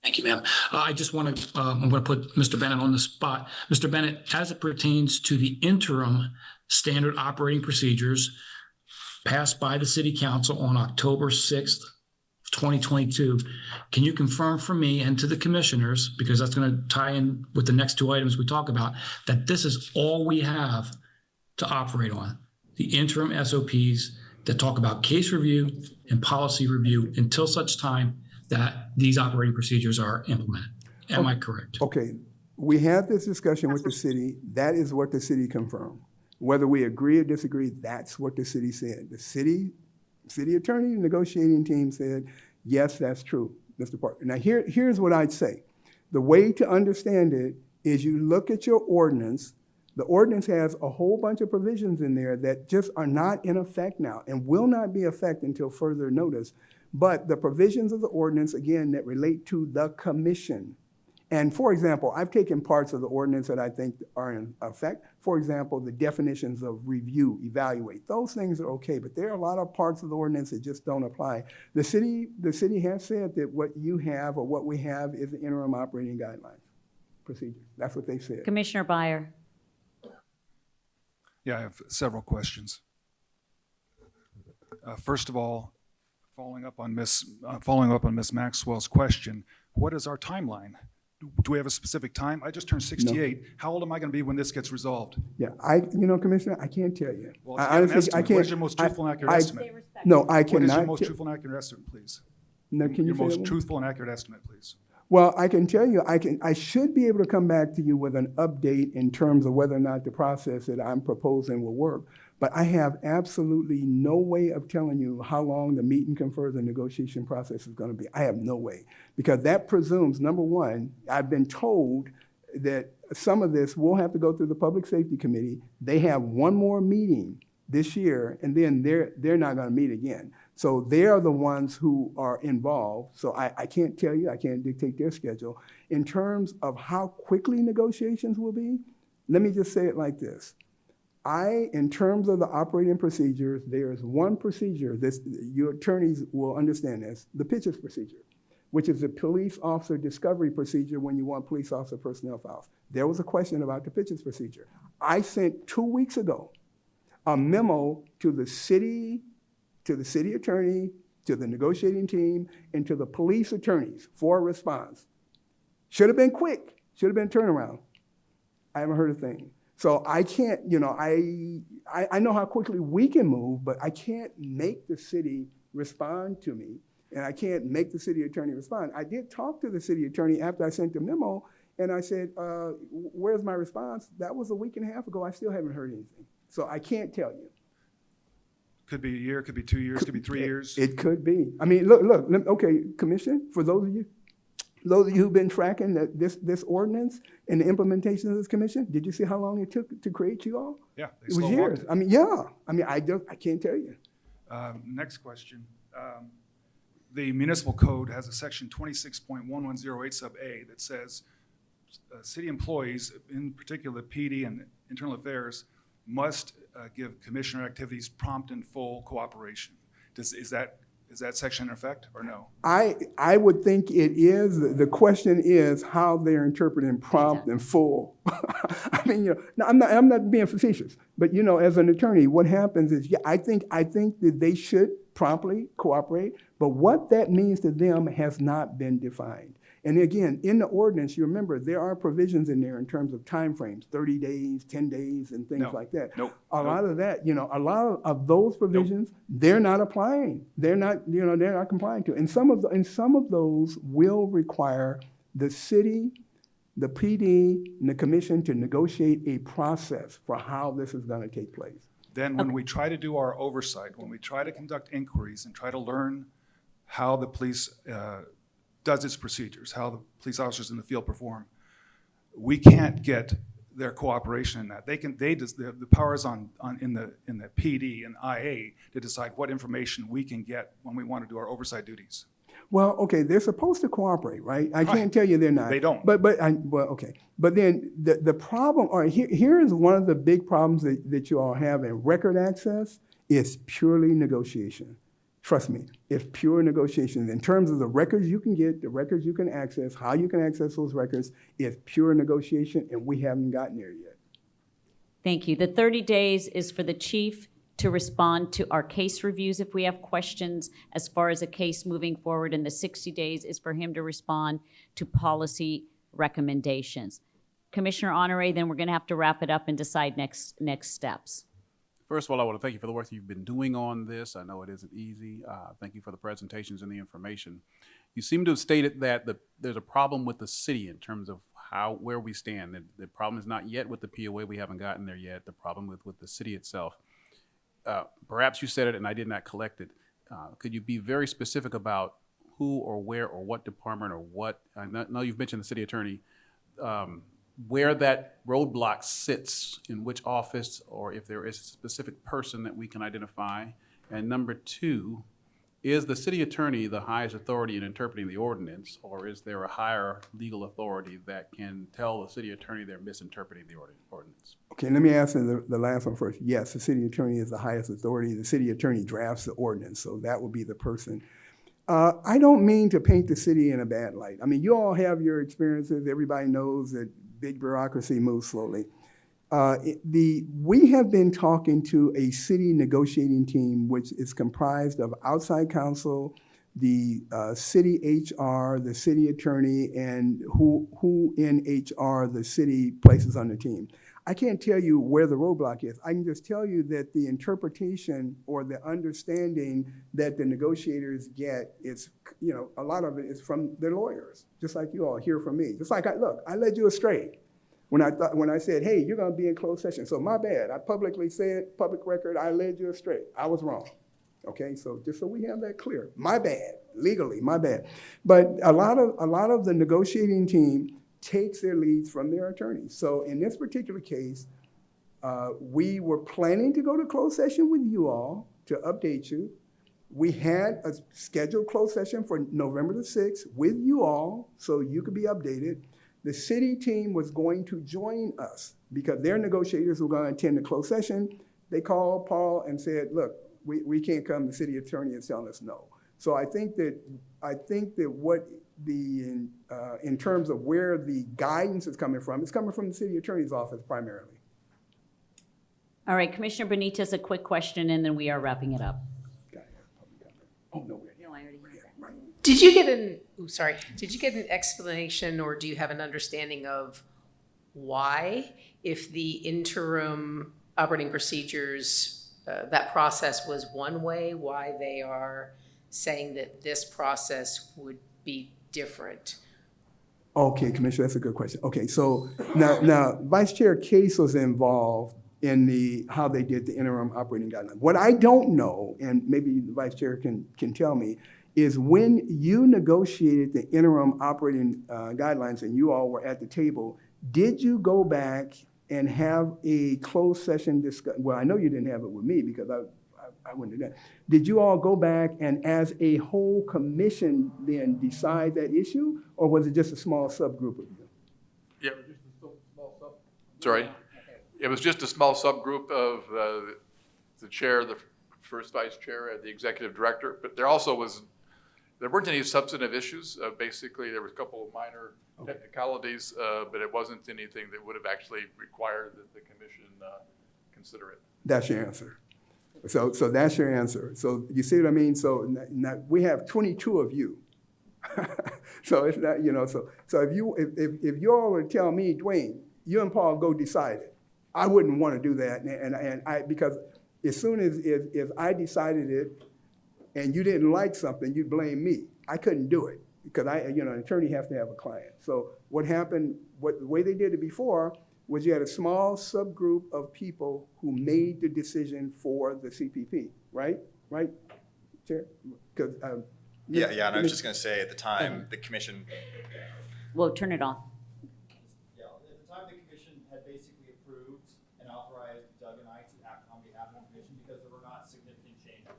Thank you, ma'am. I just want to, I'm going to put Mr. Bennett on the spot. Mr. Bennett, as it pertains to the interim standard operating procedures passed by the City Council on October 6th, 2022, can you confirm for me and to the commissioners, because that's going to tie in with the next two items we talk about, that this is all we have to operate on? The interim SOPs that talk about case review and policy review until such time that these operating procedures are implemented. Am I correct? Okay, we had this discussion with the city. That is what the city confirmed. Whether we agree or disagree, that's what the city said. The city attorney negotiating team said, yes, that's true, Mr. Parker. Now here's what I'd say. The way to understand it is you look at your ordinance. The ordinance has a whole bunch of provisions in there that just are not in effect now and will not be in effect until further notice. But the provisions of the ordinance, again, that relate to the commission. And for example, I've taken parts of the ordinance that I think are in effect. For example, the definitions of review, evaluate, those things are okay, but there are a lot of parts of the ordinance that just don't apply. The city has said that what you have or what we have is the interim operating guidelines procedure. That's what they said. Commissioner Byer. Yeah, I have several questions. First of all, following up on Miss Maxwell's question, what is our timeline? Do we have a specific time? I just turned 68. No. How old am I going to be when this gets resolved? Yeah, Commissioner, I can't tell you. Well, I can't. What is your most truthful and accurate estimate? No, I cannot. What is your most truthful and accurate estimate, please? No, can you your most truthful and accurate estimate, please? Well, I can tell you, I should be able to come back to you with an update in terms of whether or not the process that I'm proposing will work. But I have absolutely no way of telling you how long the meet and confer, the negotiation process is going to be. I have no way, because that presumes, number one, I've been told that some of this will have to go through the Public Safety Committee. They have one more meeting this year, and then they're not going to meet again. So they are the ones who are involved. So I can't tell you, I can't dictate their schedule. In terms of how quickly negotiations will be, let me just say it like this. In terms of the operating procedures, there's one procedure, your attorneys will understand this, the pitches procedure, which is the police officer discovery procedure when you want police officer personnel files. There was a question about the pitches procedure. I sent 2 weeks ago a memo to the city attorney, to the negotiating team, and to the police attorneys for a response. Should have been quick, should have been turnaround. I haven't heard a thing. So I can't, I know how quickly we can move, but I can't make the city respond to me, and I can't make the city attorney respond. I did talk to the city attorney after I sent the memo, and I said, where's my response? That was a week and a half ago. I still haven't heard anything. So I can't tell you. Could be a year, could be 2 years, could be 3 years. It could be. I mean, look, okay, Commissioner, for those of you who've been tracking this ordinance and the implementation of this commission, did you see how long it took to create you all? Yeah, they It was slow years. walked it. I mean, yeah. I mean, I can't tell you. Next question. The municipal code has a section 26.1108 sub A that says city employees, in particular PD and internal affairs, must give commissioner activities prompt and full cooperation. Is that section in effect or no? I would think it is. The question is how they're interpreting prompt and full. I mean, no, I'm not being facetious, but as an attorney, what happens is, I think that they should promptly cooperate, but what that means to them has not been defined. And again, in the ordinance, you remember there are provisions in there in terms of timeframes, 30 days, 10 days, and things like that. A lot of that, a lot of those provisions, they're not applying. They're not complying to. And some of those will require the city, the PD, and the commission to negotiate a process for how this is going to take place. Then when we try to do our oversight, when we try to conduct inquiries and try to learn how the police does its procedures, how the police officers in the field perform, we can't get their cooperation in that. The power is in the PD and IA to decide what information we can get when we want to do our oversight duties. Well, okay, they're supposed to cooperate, right? I can't tell you they're not. They don't. Okay. But then the problem, all right, here is one of the big problems that you all have in record access is purely negotiation. Trust me, it's pure negotiation. In terms of the records you can get, the records you can access, how you can access those records, it's pure negotiation, and we haven't gotten there yet. Thank you. The 30 days is for the chief to respond to our case reviews if we have questions as far as a case moving forward, and the 60 days is for him to respond to policy recommendations. Commissioner Honore, then we're going to have to wrap it up and decide next steps. First of all, I want to thank you for the work you've been doing on this. I know it isn't easy. Thank you for the presentations and the information. You seem to have stated that there's a problem with the city in terms of where we stand. The problem is not yet with the POA. We haven't gotten there yet. The problem with the city itself. Perhaps you said it and I did not collect it. Could you be very specific about who or where or what department or what? I know you've mentioned the city attorney. Where that roadblock sits, in which office, or if there is a specific person that we can identify. And number two, is the city attorney the highest authority in interpreting the ordinance, or is there a higher legal authority that can tell the city attorney they're misinterpreting the ordinance? Okay, let me answer the last one first. Yes, the city attorney is the highest authority. The city attorney drafts the ordinance, so that would be the person. I don't mean to paint the city in a bad light. I mean, you all have your experiences. Everybody knows that big bureaucracy moves slowly. We have been talking to a city negotiating team, which is comprised of outside counsel, the city HR, the city attorney, and who in HR the city places on the team. I can't tell you where the roadblock is. I can just tell you that the interpretation or the understanding that the negotiators get is, you know, a lot of it is from their lawyers, just like you all hear from me. Just like, I led you astray when I said, hey, you're gonna be in closed session. So my bad, I publicly said, public record, I led you astray. I was wrong. Okay, so just so we have that clear, my bad, legally, my bad. But a lot of the negotiating team takes their leads from their attorneys. So in this particular case, we were planning to go to closed session with you all to update you. We had a scheduled closed session for November the 6th with you all, so you could be updated. The city team was going to join us because their negotiators were going to attend the closed session. They called Paul and said, look, we can't come. The city attorney is telling us no. So I think that what the in terms of where the guidance is coming from, it's coming from the city attorney's office primarily. All right, Commissioner Benitez, a quick question, and then we are wrapping it up. Oh, no, we're No, I already heard that. right. Did you get an explanation, or do you have an understanding of why, if the interim operating procedures, that process was one way, why they are saying that this process would be different? Okay, Commissioner, that's a good question. Okay, so now Vice Chair Case was involved in how they did the interim operating guidelines. What I don't know, and maybe the Vice Chair can tell me, is when you negotiated the interim operating guidelines and you all were at the table, did you go back and have a closed session discussion? Well, I know you didn't have it with me because I wouldn't do that. Did you all go back and as a whole commission then decide that issue, or was it just a small subgroup of you? Yeah. Sorry. It was just a small subgroup of the chair, the first vice chair, and the executive director. But there weren't any substantive issues. Basically, there was a couple of minor technicalities, but it wasn't anything that would have actually required that the commission consider it. That's your answer. So that's your answer. So you see what I mean? So now we have 22 of you. So it's not, you know, so if you all were to tell me, Dwayne, you and Paul go decide it, I wouldn't want to do that. And I because as soon as if I decided it and you didn't like something, you'd blame me. I couldn't do it because an attorney has to have a client. So what happened, the way they did it before was you had a small subgroup of people who made the decision for the CPP, right? Right, Chair? Because yeah, and I was just going to say at the time, the commission. Well, turn it on. Yeah, at the time, the commission had basically approved and authorized Doug and I to act on behalf of the commission because there were not significant changes.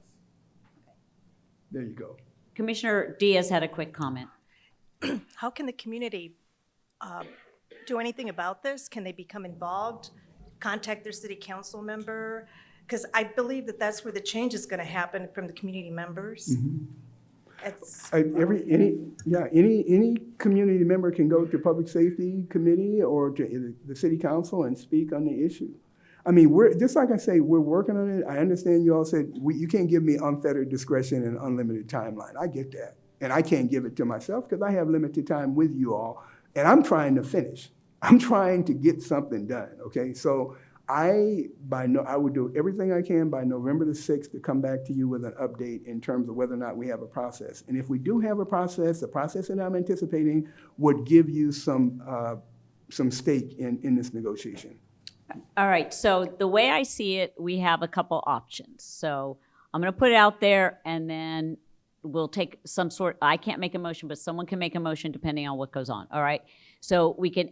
There you go. Commissioner Diaz had a quick comment. How can the community do anything about this? Can they become involved, contact their city council member? Because I believe that that's where the change is going to happen, from the community members. Mm-hmm. It's, Any community member can go to Public Safety Committee or to the City Council and speak on the issue. I mean, we're just like I say, we're working on it. I understand you all said you can't give me unfettered discretion and unlimited timeline. I get that, and I can't give it to myself because I have limited time with you all, and I'm trying to finish. I'm trying to get something done. Okay, so I would do everything I can by November the 6th to come back to you with an update in terms of whether or not we have a process. And if we do have a process, the process that I'm anticipating would give you some stake in this negotiation. All right, so the way I see it, we have a couple options. So I'm going to put it out there, and then we'll take some sort, I can't make a motion, but someone can make a motion depending on what goes on, all right? So we can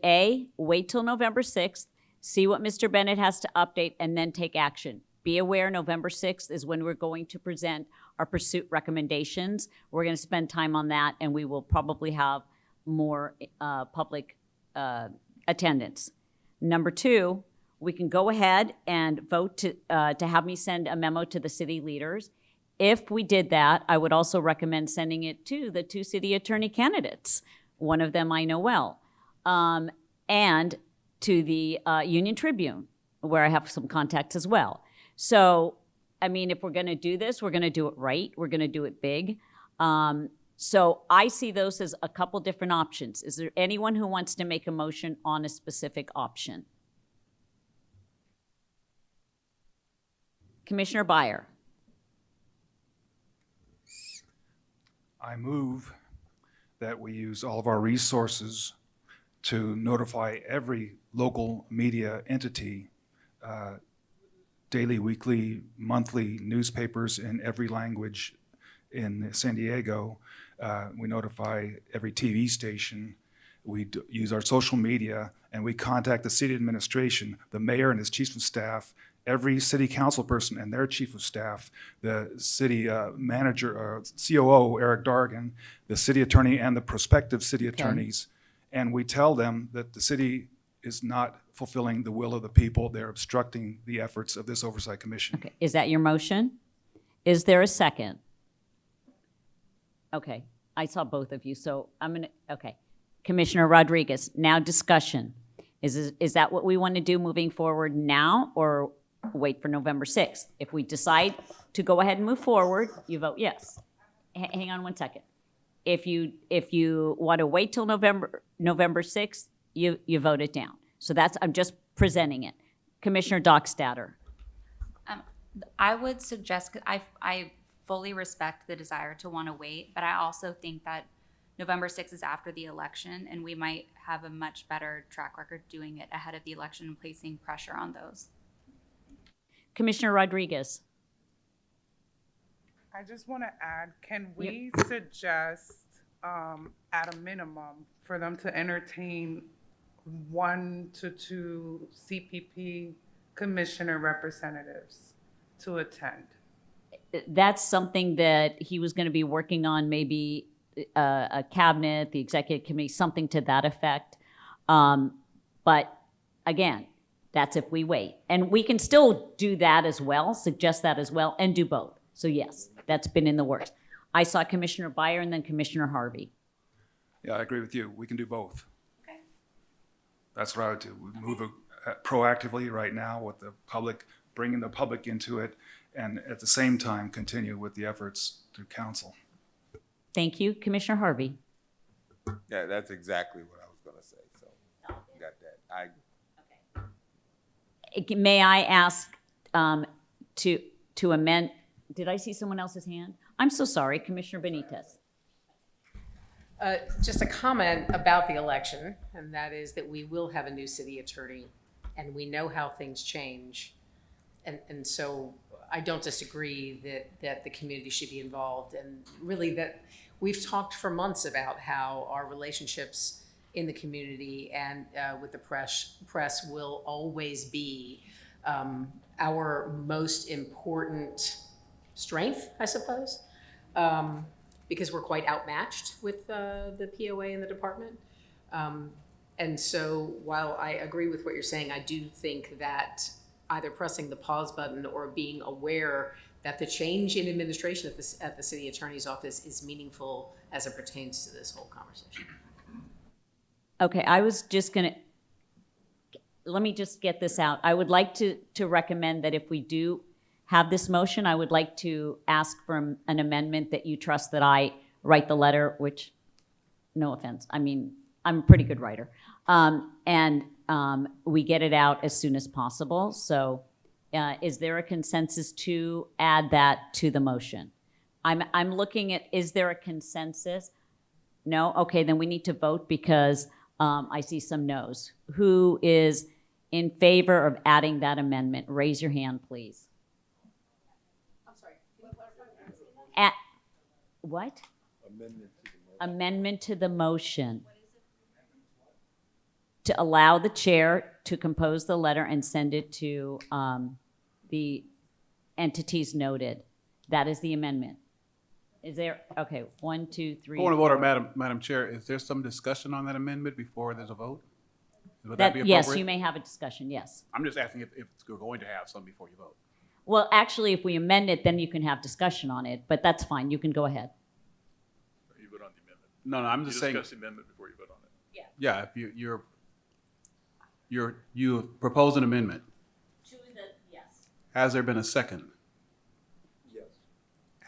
wait till November 6th, see what Mr. Bennett has to update, and then take action. Be aware November 6th is when we're going to present our pursuit recommendations. We're going to spend time on that, and we will probably have more public attendance. Number 2, we can go ahead and vote to have me send a memo to the city leaders. If we did that, I would also recommend sending it to the 2 city attorney candidates. One of them I know well. And to the Union Tribune, where I have some contacts as well. So, I mean, if we're going to do this, we're going to do it right. We're going to do it big. So I see those as a couple different options. Is there anyone who wants to make a motion on a specific option? Commissioner Byer. I move that we use all of our resources to notify every local media entity, daily, weekly, monthly newspapers in every language in San Diego. We notify every TV station. We use our social media, and we contact the city administration, the mayor and his chief of staff, every city council person and their chief of staff, the city manager, COO, Eric Dargan, the city attorney, and the prospective city attorneys. And we tell them that the city is not fulfilling the will of the people. They're obstructing the efforts of this oversight commission. Okay, is that your motion? Is there a second? Okay, I saw both of you, so I'm gonna, okay. Commissioner Rodriguez, now discussion. Is that what we want to do moving forward now, or wait for November 6th? If we decide to go ahead and move forward, you vote yes. Hang on one second. If you want to wait till November 6th, you vote it down. So that's, I'm just presenting it. Commissioner Dockstader. I would suggest, I fully respect the desire to want to wait, but I also think that November 6th is after the election, and we might have a much better track record doing it ahead of the election and placing pressure on those. Commissioner Rodriguez. I just want to add, can we suggest, at a minimum, for them to entertain 1 to 2 CPP commissioner representatives to attend? That's something that he was going to be working on, maybe a cabinet, the executive committee, something to that effect. But again, that's if we wait. And we can still do that as well, suggest that as well, and do both. So yes, that's been in the works. I saw Commissioner Byer and then Commissioner Harvey. Yeah, I agree with you. We can do both. Okay. That's what I would do. We move proactively right now with the public, bringing the public into it, and at the same time continue with the efforts through council. Thank you. Commissioner Harvey. Yeah, that's exactly what I was going to say. So, you got that. May I ask to amend? Did I see someone else's hand? I'm so sorry, Commissioner Benitez. Just a comment about the election, and that is that we will have a new city attorney, and we know how things change. And so I don't disagree that the community should be involved, and really that we've talked for months about how our relationships in the community and with the press will always be our most important strength, I suppose, because we're quite outmatched with the POA and the department. And so while I agree with what you're saying, I do think that either pressing the pause button or being aware that the change in administration at the city attorney's office is meaningful as it pertains to this whole conversation. Okay, I was just gonna, let me just get this out. I would like to recommend that if we do have this motion, I would like to ask for an amendment that you trust that I write the letter, which, no offense, I mean, I'm a pretty good writer. And we get it out as soon as possible. So is there a consensus to add that to the motion? I'm looking at, is there a consensus? No? Okay, then we need to vote because I see some no's. Who is in favor of adding that amendment? Raise your hand, please. I'm sorry. At what? Amendment to the motion. Amendment to the motion. To allow the chair to compose the letter and send it to the entities noted. That is the amendment. Is there, okay, 1, 2, 3. Point of order, Madam Chair. Is there some discussion on that amendment before there's a vote? Would that be Yes, appropriate? you may have a discussion, yes. I'm just asking if you're going to have some before you vote. Well, actually, if we amend it, then you can have discussion on it, but that's fine. You can go ahead. You vote on the amendment. No, I'm just saying. You discuss the amendment before you vote on it. Yeah, if you propose an amendment. Yes. Has there been a second? Yes.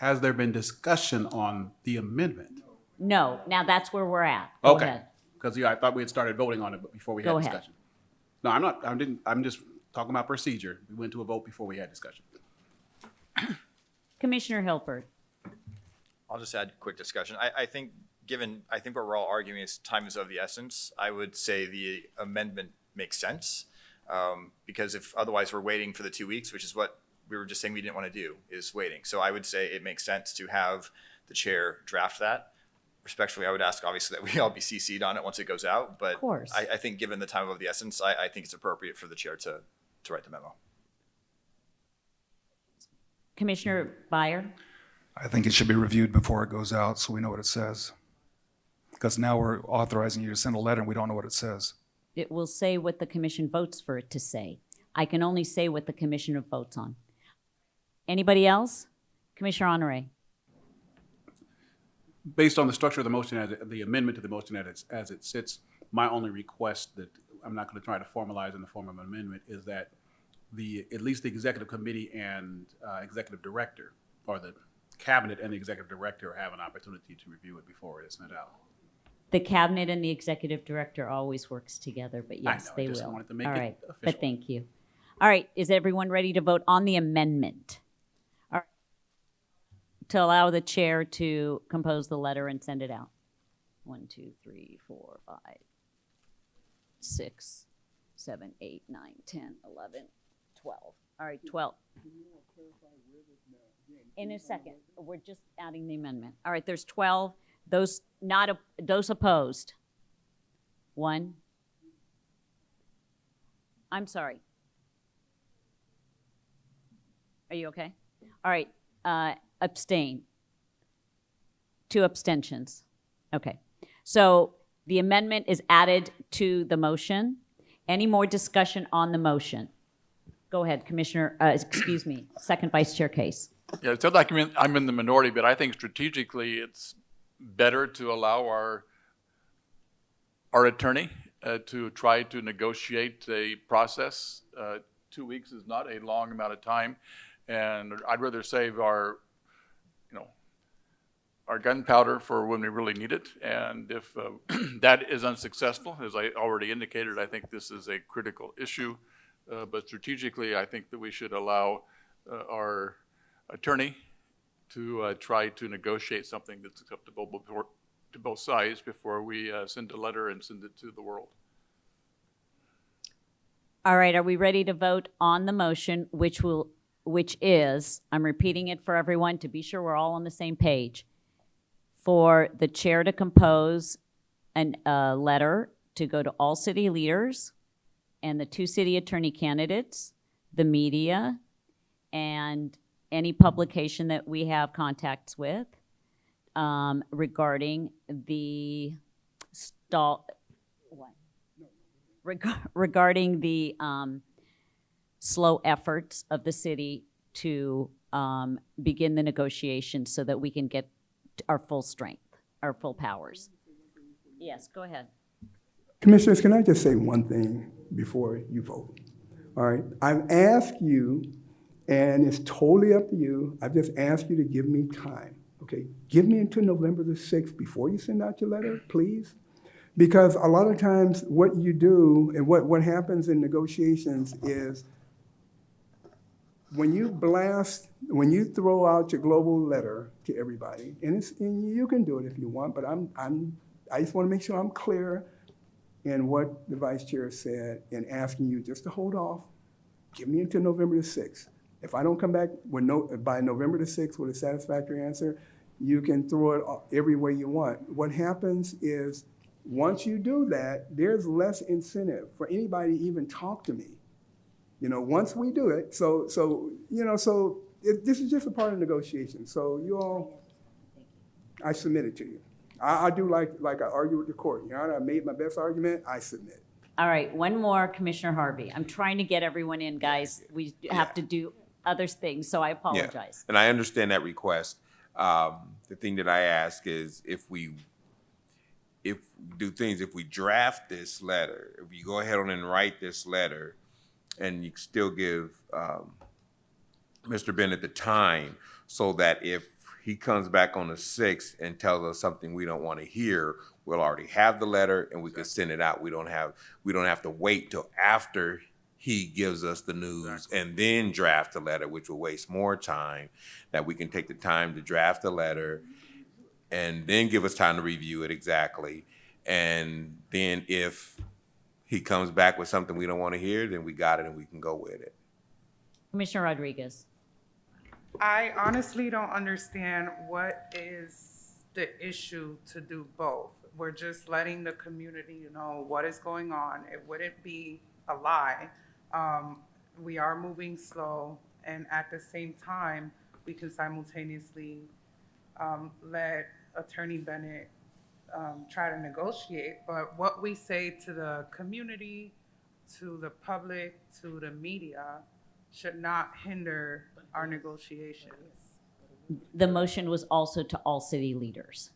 has there been discussion on the amendment? No, now that's where we're at. Go Okay. ahead. Because, I thought we had started voting on it before we had Go ahead. discussion. No, I'm not, I'm just talking about procedure. We went to a vote before we had discussion. Commissioner Hilbert. I'll just add quick discussion. I think what we're all arguing is time is of the essence. I would say the amendment makes sense, because if otherwise we're waiting for the 2 weeks, which is what we were just saying we didn't want to do, is waiting. So I would say it makes sense to have the chair draft that. Respectfully, I would ask obviously that we all be CC'd on it once it goes out, but Of course. I think given the time of the essence, I think it's appropriate for the chair to write the memo. Commissioner Byer. I think it should be reviewed before it goes out so we know what it says. Because now we're authorizing you to send a letter and we don't know what it says. It will say what the commission votes for it to say. I can only say what the commissioner votes on. Anybody else? Commissioner Honore. Based on the structure of the motion, the amendment to the motion as it sits, my only request that I'm not going to try to formalize in the form of an amendment is that at least the executive committee and executive director, or the cabinet and the executive director, have an opportunity to review it before it is sent out. The cabinet and the executive director always works together, but yes, I they just will. wanted to make All it right, official. but thank you. All right, is everyone ready to vote on the amendment? All right. To allow the chair to compose the letter and send it out. 1, 2, 3, 4, 5, 6, 7, 8, 9, 10, 11, 12. All right, 12. In a second, we're just adding the amendment. All right, there's 12. Those opposed? 1. I'm sorry. Are you okay? All right, abstain. 2 abstentions. Okay, so the amendment is added to the motion. Any more discussion on the motion? Go ahead, Commissioner, Second Vice Chair Case. Yeah, it sounds like I'm in the minority, but I think strategically it's better to allow our attorney to try to negotiate a process. 2 weeks is not a long amount of time, and I'd rather save our gunpowder for when we really need it. And if that is unsuccessful, as I already indicated, I think this is a critical issue. But strategically, I think that we should allow our attorney to try to negotiate something that's acceptable to both sides before we send a letter and send it to the world. All right, are we ready to vote on the motion, which is, I'm repeating it for everyone to be sure we're all on the same page, for the chair to compose a letter to go to all city leaders and the 2 city attorney candidates, the media, and any publication that we have contacts with regarding the regarding the slow efforts of the city to begin the negotiations so that we can get our full strength, our full powers. Yes, go ahead. Commissioners, can I just say one thing before you vote? All right, I've asked you, and it's totally up to you, I've just asked you to give me time, okay? Give me until November the 6th before you send out your letter, please. Because a lot of times what you do and what happens in negotiations is when you throw out your global letter to everybody, and you can do it if you want, but I just want to make sure I'm clear in what the vice chair said and asking you just to hold off. Give me until November the 6th. If I don't come back by November the 6th with a satisfactory answer, you can throw it every way you want. What happens is once you do that, there's less incentive for anybody to even talk to me. Once we do it, this is just a part of negotiation. So you all, I submit it to you. I do like I argue with the court. Your Honor, I made my best argument, I submit. All right, one more, Commissioner Harvey. I'm trying to get everyone in, guys. We have to do other things, so I apologize. Yeah. And I understand that request. The thing that I ask is if we draft this letter, if you go ahead on and write this letter, and you still give Mr. Bennett the time so that if he comes back on the 6th and tells us something we don't want to hear, we'll already have the letter and we can send it out. We don't have to wait till after he gives us the news and then draft the letter, which will waste more time, that we can take the time to draft the letter and then give us time to review it exactly. And then if he comes back with something we don't want to hear, then we got it and we can go with it. Commissioner Rodriguez. I honestly don't understand what is the issue to do both. We're just letting the community know what is going on. It wouldn't be a lie. We are moving slow, and at the same time, we can simultaneously let Attorney Bennett try to negotiate. But what we say to the community, to the public, to the media, should not hinder our negotiations. The motion was also to all city leaders.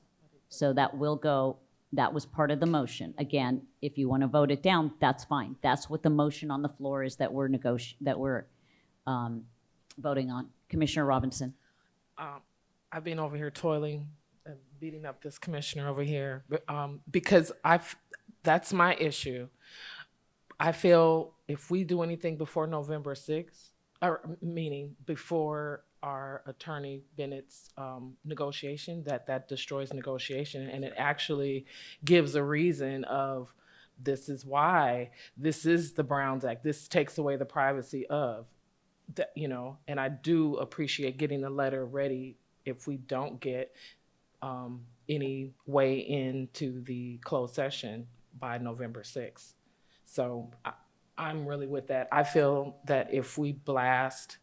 So that will go, that was part of the motion. Again, if you want to vote it down, that's fine. That's what the motion on the floor is that we're voting on. Commissioner Robinson. I've been over here toiling and beating up this commissioner over here, because that's my issue. I feel if we do anything before November 6th, or meaning before our Attorney Bennett's negotiation, that destroys negotiation, and it actually gives a reason of this is why, this is the Browns Act, this takes away the privacy of, that, you know, and I do appreciate getting the letter ready if we don't get any way into the closed session by November 6th. So I'm really with that. I feel that if we blast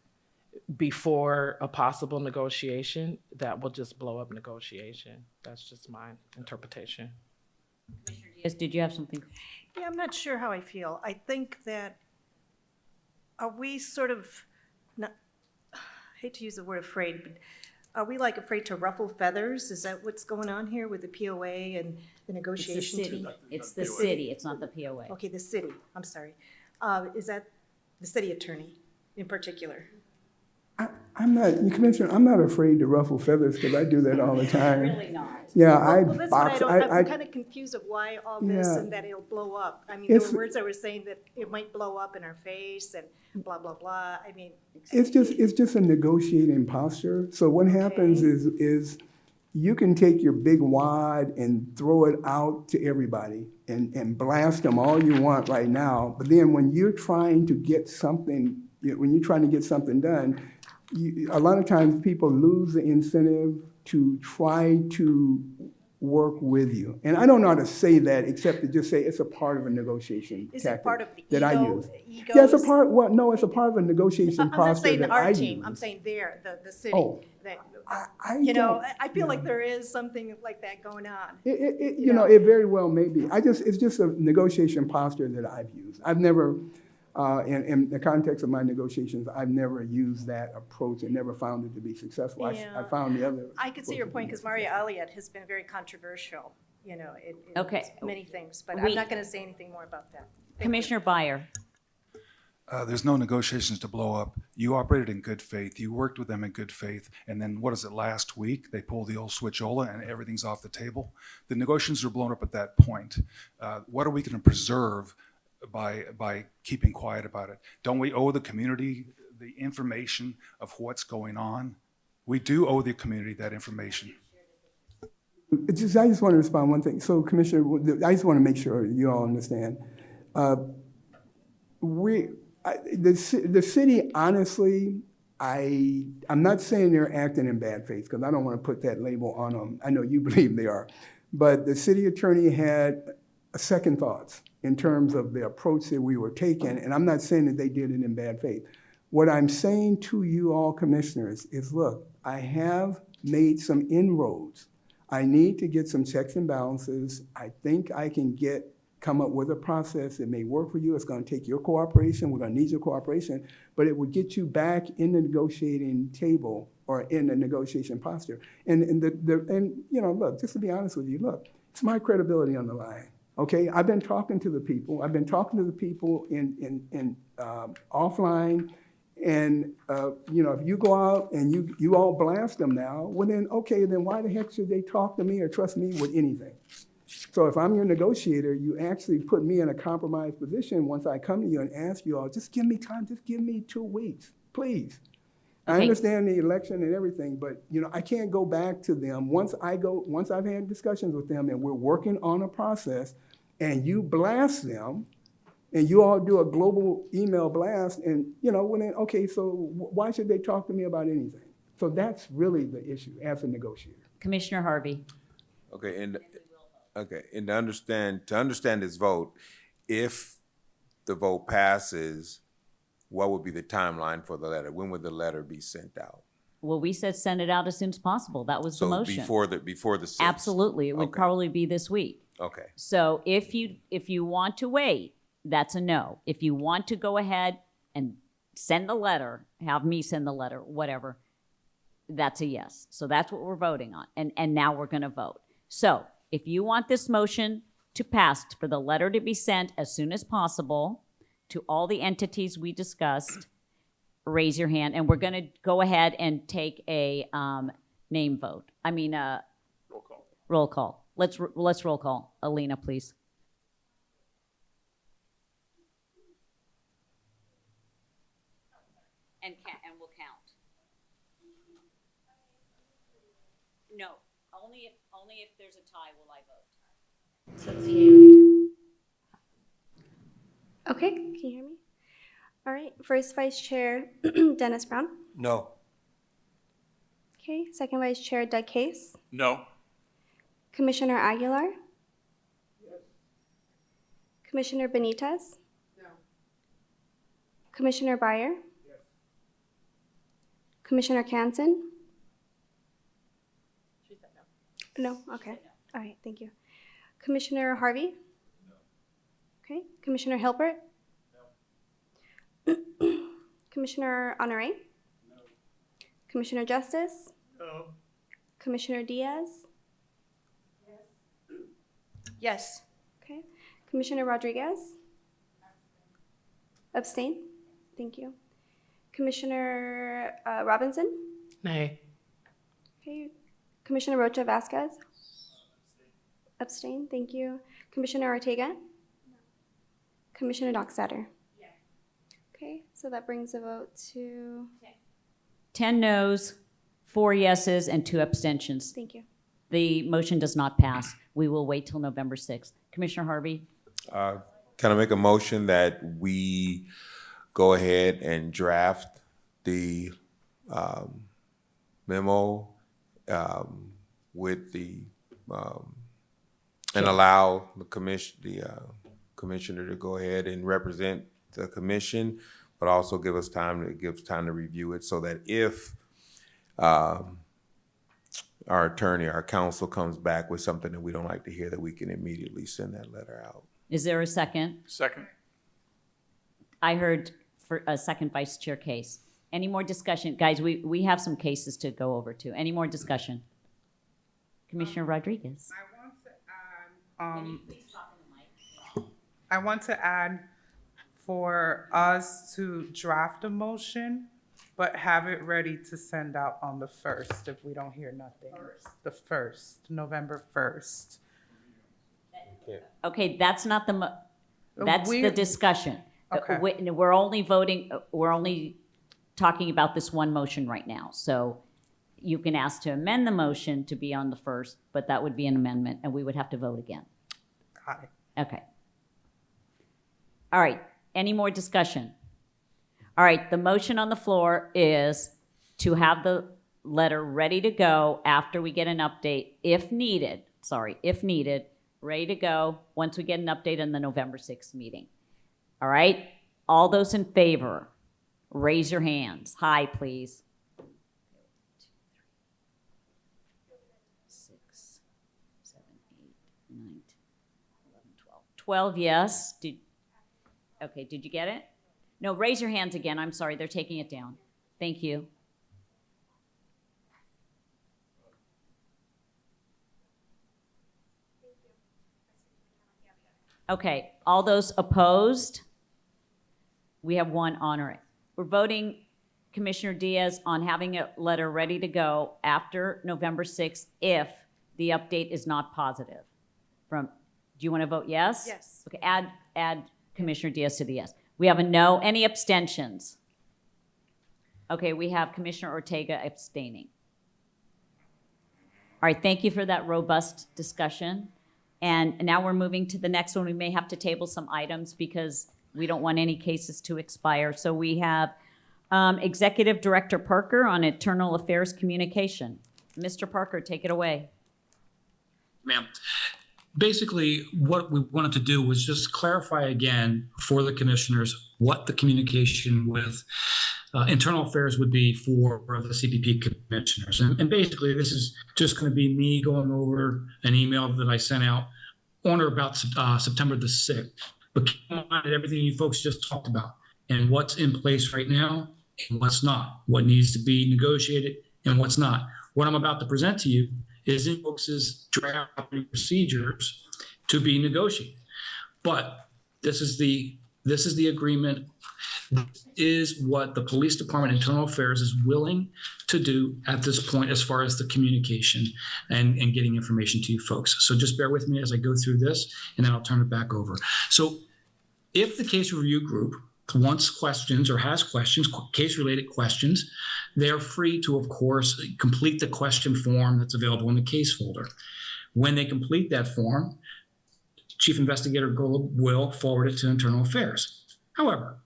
before a possible negotiation, that will just blow up negotiation. That's just my interpretation. Yes, did you have something? Yeah, I'm not sure how I feel. I think that, are we sort of, not, I hate to use the word afraid, but are we like afraid to ruffle feathers? Is that what's going on here with the POA and the negotiation? It's the city. It's the city. It's not the POA. Okay, the city. I'm sorry. Is that the city attorney in particular? I'm not, Commissioner, I'm not afraid to ruffle feathers because I do that all the time. Really not. Yeah, Well, that's what I'm kind of confused of why all this Yeah. and that it'll blow up. I mean, there It's- were words that were saying that it might blow up in our face and blah, blah, blah. I mean. It's just a negotiating posture. So what happens is you can take your big wad and throw it out to everybody and blast them all you want right now. But then when you're trying to get something, when you're trying to get something done, a lot of times people lose the incentive to try to work with you. And I don't know how to say that except to just say it's a part of a negotiation Is tactic it part of the that I ego? use. Egos? Yeah, it's a part. Well, no, it's a part of a negotiation I'm not process saying that our I team, use. I'm saying the city. Oh, That, I you know, don't- I feel like there is something like that going on. You know, it very well may be. It's just a negotiation posture that I've used. I've never, in the context of my negotiations, I've never used that approach and never found it to be successful. I Yeah. found the other. I could see your point because Maria Elliott has been very controversial, you know, in Okay. many things, but We- I'm not going to say anything more about that. Commissioner Byer. There's no negotiations to blow up. You operated in good faith. You worked with them in good faith. And then what is it, last week, they pulled the old switchola and everything's off the table? The negotiations are blown up at that point. What are we going to preserve by keeping quiet about it? Don't we owe the community the information of what's going on? We do owe the community that information. I just want to respond one thing. So, Commissioner, I just want to make sure you all understand. The city, honestly, I'm not saying they're acting in bad faith because I don't want to put that label on them. I know you believe they are. But the city attorney had second thoughts in terms of the approach that we were taking, and I'm not saying that they did it in bad faith. What I'm saying to you all commissioners is, look, I have made some inroads. I need to get some checks and balances. I think I can come up with a process that may work for you. It's going to take your cooperation. We're going to need your cooperation, but it would get you back in the negotiating table or in the negotiation posture. And you know, look, just to be honest with you, look, it's my credibility on the line. Okay, I've been talking to the people. I've been talking to the people in offline, And, if you go out and you all blast them now, well then, okay, then why the heck should they talk to me or trust me with anything? So if I'm your negotiator, you actually put me in a compromised position once I come to you and ask you all, just give me time, just give me 2 weeks, please. I Okay. understand the election and everything, but I can't go back to them once I've had discussions with them and we're working on a process and you blast them and you all do a global email blast and, well then, okay, so why should they talk to me about anything? So that's really the issue as a negotiator. Commissioner Harvey. Okay, and to understand this vote, if the vote passes, what would be the timeline for the letter? When would the letter be sent out? Well, we said send it out as soon as possible. That was the So motion. before the 6th? Absolutely. It would Okay. probably be this week. Okay. So if you want to wait, that's a no. If you want to go ahead and send the letter, have me send the letter, whatever, that's a yes. So that's what we're voting on. And now we're going to vote. So if you want this motion to pass, for the letter to be sent as soon as possible to all the entities we discussed, raise your hand. And we're going to go ahead and take a name vote. Roll call. Let's roll call. Alina, please. And we'll count. No, only if there's a tie will I vote. So it's you. Okay, can you hear me? All right, first Vice Chair Dennis Brown. No. Okay, second Vice Chair Doug Case. No. Commissioner Aguilar. Commissioner Benitez. No. Commissioner Breyer. Commissioner Canson. She said no. No, okay. All right, thank you. Commissioner Harvey? No. Okay. Commissioner Hilbert? No. Commissioner Honore? No. Commissioner Justice? No. Commissioner Diaz? Yes. Okay. Commissioner Rodriguez? Abstain? Thank you. Commissioner Robinson? Nay. Okay. Commissioner Rocha Vasquez? Abstain, thank you. Commissioner Ortega? Commissioner Dockstader? Okay, so that brings the vote to 10 noes, 4 yeses, and 2 abstentions. Thank you. The motion does not pass. We will wait till November 6th. Commissioner Harvey? Can I make a motion that we go ahead and draft the memo with the and allow the commissioner to go ahead and represent the commission, but also give us time to review it so that if our attorney, our counsel comes back with something that we don't like to hear, that we can immediately send that letter out. Is there a second? Second. I heard for a second Vice Chair Case. Any more discussion? Guys, we have some cases to go over too. Any more discussion? Commissioner Rodriguez. I want to add for us to draft a motion, but have it ready to send out on the 1st if we don't hear nothing. The 1st, November 1st. Okay, that's not the, that's the discussion. Okay. We're only voting, we're only talking about this one motion right now. So you can ask to amend the motion to be on the 1st, but that would be an amendment and we would have to vote again. Got it. Okay. All right, any more discussion? All right, the motion on the floor is to have the letter ready to go after we get an update, if needed, ready to go once we get an update on the November 6th meeting. All right, all those in favor, raise your hands. High, please. 6, 7, 8, 9, 10, 11, 12. 12 yes. Okay, did you get it? No, raise your hands again. I'm sorry, they're taking it down. Thank you. Okay, all those opposed? We have 1 honor it. we're voting Commissioner Diaz on having a letter ready to go after November 6th if the update is not positive. Do you want to vote yes? Yes. Okay, add Commissioner Diaz to the yes. We have a no. Any abstentions? Okay, we have Commissioner Ortega abstaining. All right, thank you for that robust discussion. And now we're moving to the next one. We may have to table some items because we don't want any cases to expire. So we have Executive Director Parker on Internal Affairs Communication. Mr. Parker, take it away. Ma'am. Basically, what we wanted to do was just clarify again for the commissioners what the communication with internal affairs would be for the CPP commissioners. And basically, this is just going to be me going over an email that I sent out on or about September the 6th. But keep in mind everything you folks just talked about and what's in place right now and what's not, what needs to be negotiated and what's not. What I'm about to present to you is in folks' draft procedures to be negotiated. But this is the agreement. This is what the Police Department Internal Affairs is willing to do at this point as far as the communication and getting information to you folks. So just bear with me as I go through this, and then I'll turn it back over. So if the case review group wants questions or has questions, case-related questions, they are free to, of course, complete the question form that's available in the case folder. When they complete that form, Chief Investigator Golub will forward it to Internal Affairs. However,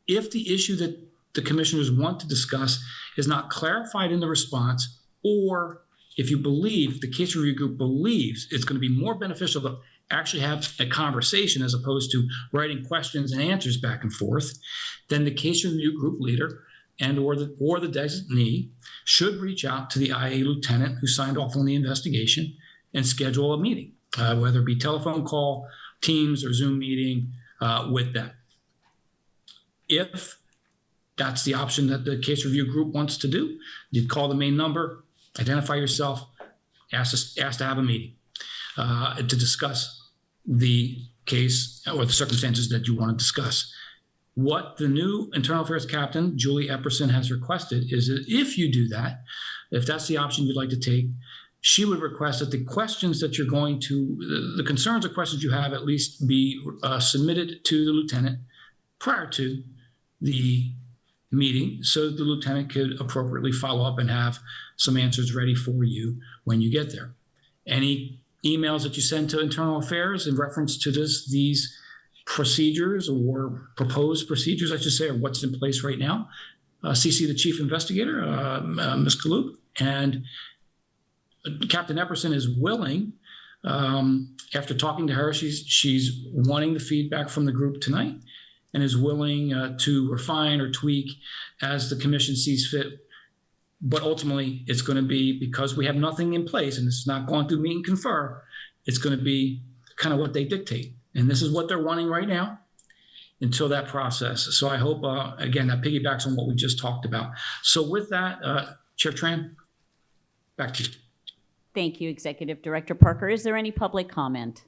if the issue that the commissioners want to discuss is not clarified in the response, or if you believe, the case review group believes it's going to be more beneficial to actually have a conversation as opposed to writing questions and answers back and forth, then the case review group leader and or the designee should reach out to the IA lieutenant who signed off on the investigation and schedule a meeting, whether it be telephone call, Teams, or Zoom meeting with them. If that's the option that the case review group wants to do, you'd call the main number, identify yourself, ask to have a meeting to discuss the case or the circumstances that you want to discuss. What the new Internal Affairs Captain, Julie Epperson, has requested is that if you do that, if that's the option you'd like to take, she would request that the questions that you're going to, the concerns or questions you have at least be submitted to the lieutenant prior to the meeting so the lieutenant could appropriately follow up and have some answers ready for you when you get there. Any emails that you send to Internal Affairs in reference to these procedures or proposed procedures, I should say, or what's in place right now, CC the Chief Investigator, Ms. Golub, and Captain Epperson is willing, after talking to her, she's wanting the feedback from the group tonight and is willing to refine or tweak as the commission sees fit. But ultimately, it's going to be, because we have nothing in place and it's not going through meet and confer, it's going to be kind of what they dictate. And this is what they're wanting right now until that process. So I hope, again, that piggybacks on what we just talked about. So with that, Chair Tran, back to you. Thank you, Executive Director Parker. Is there any public comment?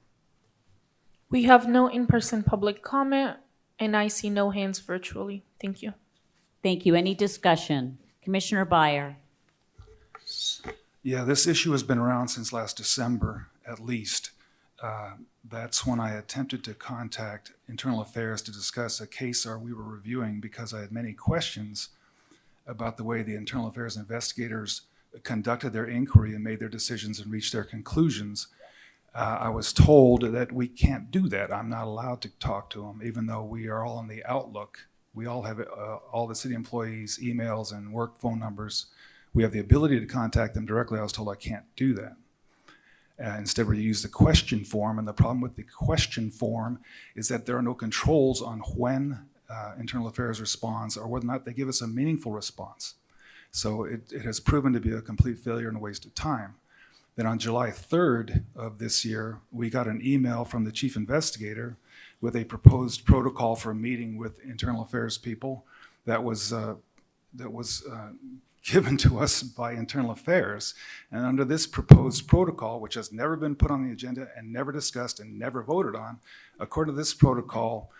We have no in-person public comment, and I see no hands virtually. Thank you. Thank you. Any discussion? Commissioner Byer. Yeah, this issue has been around since last December, at least. That's when I attempted to contact Internal Affairs to discuss a case we were reviewing because I had many questions about the way the Internal Affairs investigators conducted their inquiry and made their decisions and reached their conclusions. I was told that we can't do that. I'm not allowed to talk to them, even though we are all on the Outlook. We all have all the city employees' emails and work phone numbers. We have the ability to contact them directly. I was told I can't do that. Instead, we use the question form, and the problem with the question form is that there are no controls on when Internal Affairs responds or whether or not they give us a meaningful response. So it has proven to be a complete failure and a waste of time. Then on July 3rd of this year, we got an email from the chief investigator with a proposed protocol for a meeting with Internal Affairs people that was given to us by Internal Affairs. And under this proposed protocol, which has never been put on the agenda and never discussed and never voted on, according to this protocol,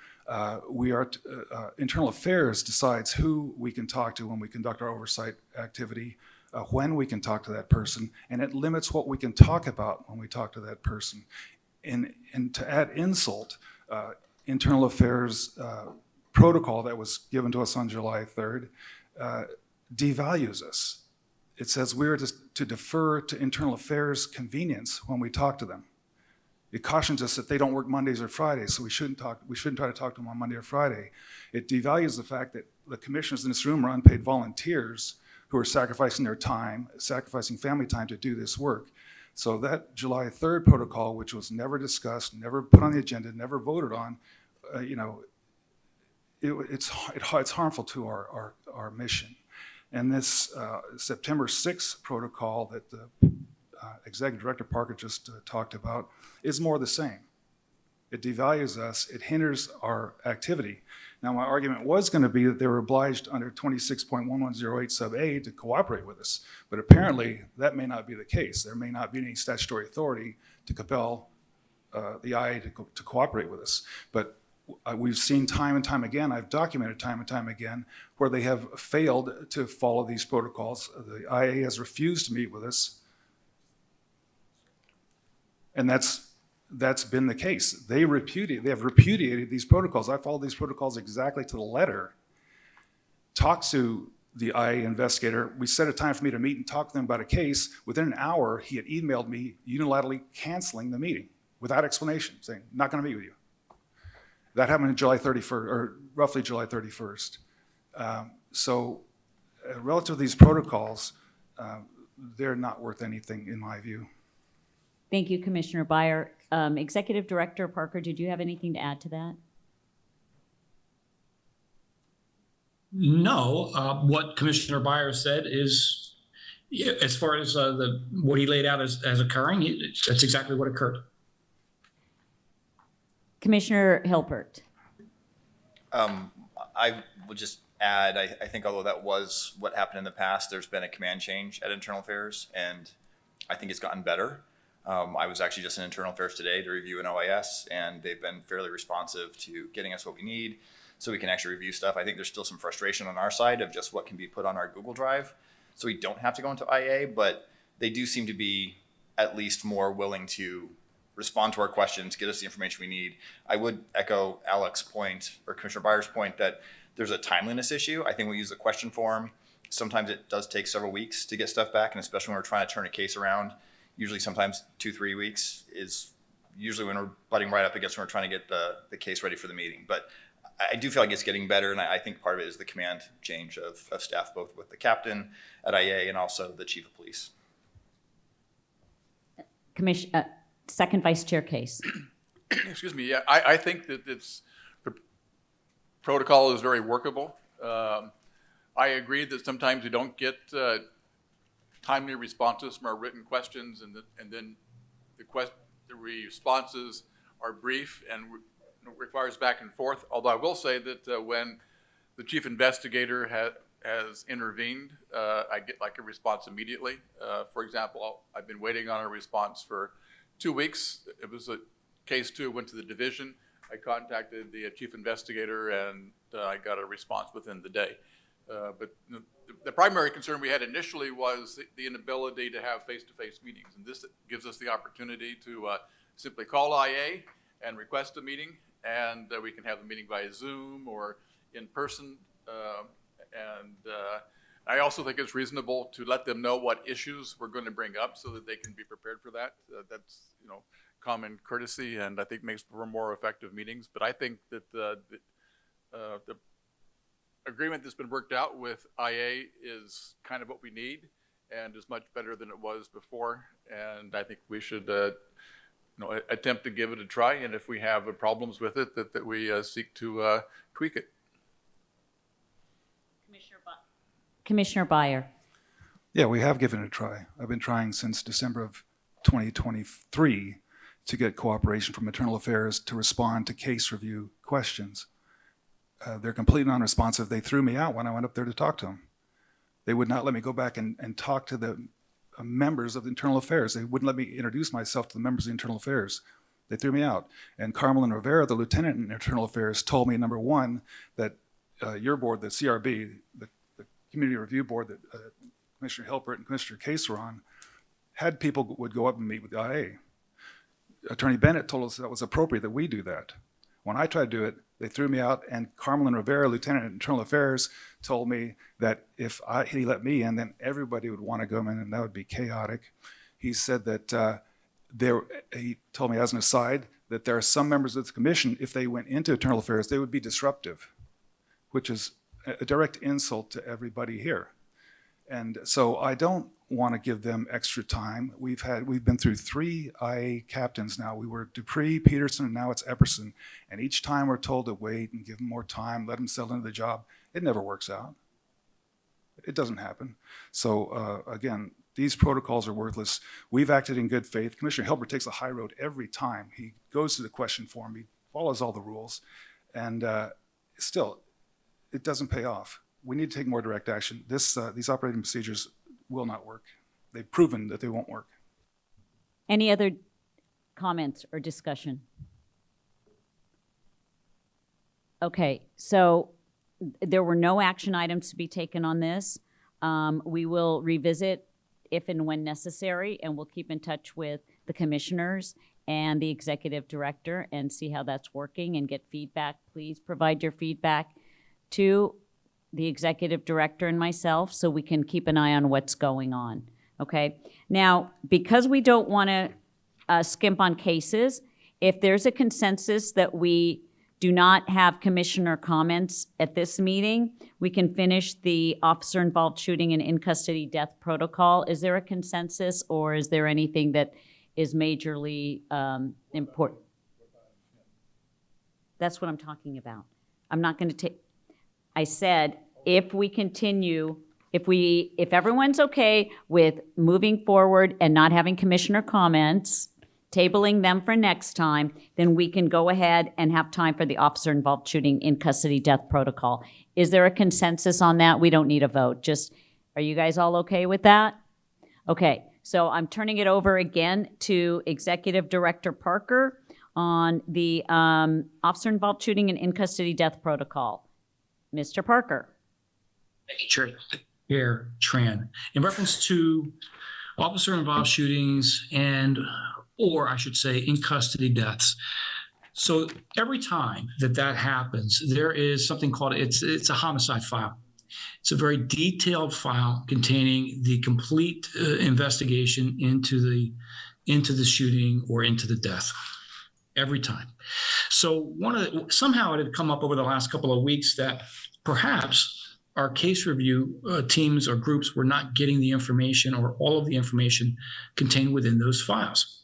Internal Affairs decides who we can talk to when we conduct our oversight activity, when we can talk to that person, and it limits what we can talk about when we talk to that person. And to add insult, Internal Affairs protocol that was given to us on July 3rd devalues us. It says we're to defer to Internal Affairs convenience when we talk to them. It cautions us that they don't work Mondays or Fridays, so we shouldn't try to talk to them on Monday or Friday. It devalues the fact that the commissioners in this room are unpaid volunteers who are sacrificing their time, sacrificing family time to do this work. So that July 3rd protocol, which was never discussed, never put on the agenda, never voted on, it's harmful to our mission. And this September 6th protocol that the Executive Director Parker just talked about is more the same. It devalues us, it hinders our activity. Now, my argument was going to be that they were obliged under 26.1108 sub A to cooperate with us, but apparently that may not be the case. There may not be any statutory authority to compel the IA to cooperate with us. But we've seen time and time again, I've documented time and time again, where they have failed to follow these protocols. The IA has refused to meet with us, and that's been the case. They have repudiated these protocols. I followed these protocols exactly to the letter. Talked to the IA investigator. We set a time for me to meet and talk to them about a case. Within an hour, he had emailed me unilaterally canceling the meeting without explanation, saying, not gonna meet with you. That happened on July 31st, or roughly July 31st. Relative to these protocols, they're not worth anything in my view. Thank you, Commissioner Byer. Executive Director Parker, did you have anything to add to that? No, what Commissioner Byer said is, as far as what he laid out as occurring, that's exactly what occurred. Commissioner Hilpert. I would just add, I think although that was what happened in the past, there's been a command change at Internal Affairs, and I think it's gotten better. I was actually just in Internal Affairs today to review an OIS, and they've been fairly responsive to getting us what we need so we can actually review stuff. I think there's still some frustration on our side of just what can be put on our Google Drive, so we don't have to go into IA, but they do seem to be at least more willing to respond to our questions, get us the information we need. I would echo Alex's point, or Commissioner Byer's point, that there's a timeliness issue. I think we use the question form. Sometimes it does take several weeks to get stuff back, and especially when we're trying to turn a case around, usually sometimes 2-3 weeks is usually when we're butting right up against when we're trying to get the case ready for the meeting. But I do feel like it's getting better, and I think part of it is the command change of staff, both with the captain at IA and also the chief of police. Second Vice Chair Case. Excuse me. Yeah, I think that the protocol is very workable. I agree that sometimes we don't get timely responses from our written questions, and then the responses are brief and requires back and forth. Although I will say that when the chief investigator has intervened, I get like a response immediately. For example, I've been waiting on a response for 2 weeks. It was a case 2, went to the division. I contacted the chief investigator, and I got a response within the day. But the primary concern we had initially was the inability to have face-to-face meetings. And this gives us the opportunity to simply call IA and request a meeting, and we can have the meeting via Zoom or in person. I also think it's reasonable to let them know what issues we're going to bring up so that they can be prepared for that. That's, common courtesy, and I think makes for more effective meetings. But I think that the agreement that's been worked out with IA is kind of what we need and is much better than it was before. And I think we should attempt to give it a try. And if we have problems with it, that we seek to tweak it. Commissioner Byer. Yeah, we have given it a try. I've been trying since December of 2023 to get cooperation from Internal Affairs to respond to case review questions. They're completely non-responsive. They threw me out when I went up there to talk to them. They would not let me go back and talk to the members of the Internal Affairs. They wouldn't let me introduce myself to the members of the Internal Affairs. They threw me out. And Carmelyn Rivera, the lieutenant in internal affairs, told me, number one, that your board, the CRB, the Community Review Board that Commissioner Hilbert and Commissioner Case were on, had people would go up and meet with the IA. Attorney Bennett told us that was appropriate that we do that. When I tried to do it, they threw me out, and Carmelyn Rivera, lieutenant in internal affairs, told me that if he let me in, then everybody would want to go in, and that would be chaotic. He said that he told me as an aside that there are some members of the commission, if they went into internal affairs, they would be disruptive, which is a direct insult to everybody here. And so I don't want to give them extra time. We've been through 3 IA captains now. We were Dupree, Peterson, and now it's Epperson. And each time we're told to wait and give them more time, let them settle into the job. It never works out. It doesn't happen. So again, these protocols are worthless. We've acted in good faith. Commissioner Hilbert takes the high road every time. He goes to the question form. He follows all the rules. And still, it doesn't pay off. We need to take more direct action. These operating procedures will not work. They've proven that they won't work. Any other comments or discussion? Okay, so there were no action items to be taken on this. We will revisit if and when necessary, and we'll keep in touch with the commissioners and the executive director and see how that's working and get feedback. Please provide your feedback to the executive director and myself so we can keep an eye on what's going on, okay? Now, because we don't want to skimp on cases, if there's a consensus that we do not have commissioner comments at this meeting, we can finish the officer-involved shooting and in-custody death protocol. Is there a consensus, or is there anything that is majorly important? That's what I'm talking about. I'm not going to take... I said, if we continue, if everyone's okay with moving forward and not having commissioner comments, tabling them for next time, then we can go ahead and have time for the officer-involved shooting in custody death protocol. Is there a consensus on that? We don't need a vote. Just, are you guys all okay with that? Okay, so I'm turning it over again to Executive Director Parker on the officer-involved shooting and in custody death protocol. Mr. Parker. Thank you, Chair Tran. In reference to officer-involved shootings or I should say in custody deaths. So every time that happens, there is something called, it's a homicide file. It's a very detailed file containing the complete investigation into the shooting or into the death. Every time. So somehow it had come up over the last couple of weeks that perhaps our case review teams or groups were not getting the information or all of the information contained within those files.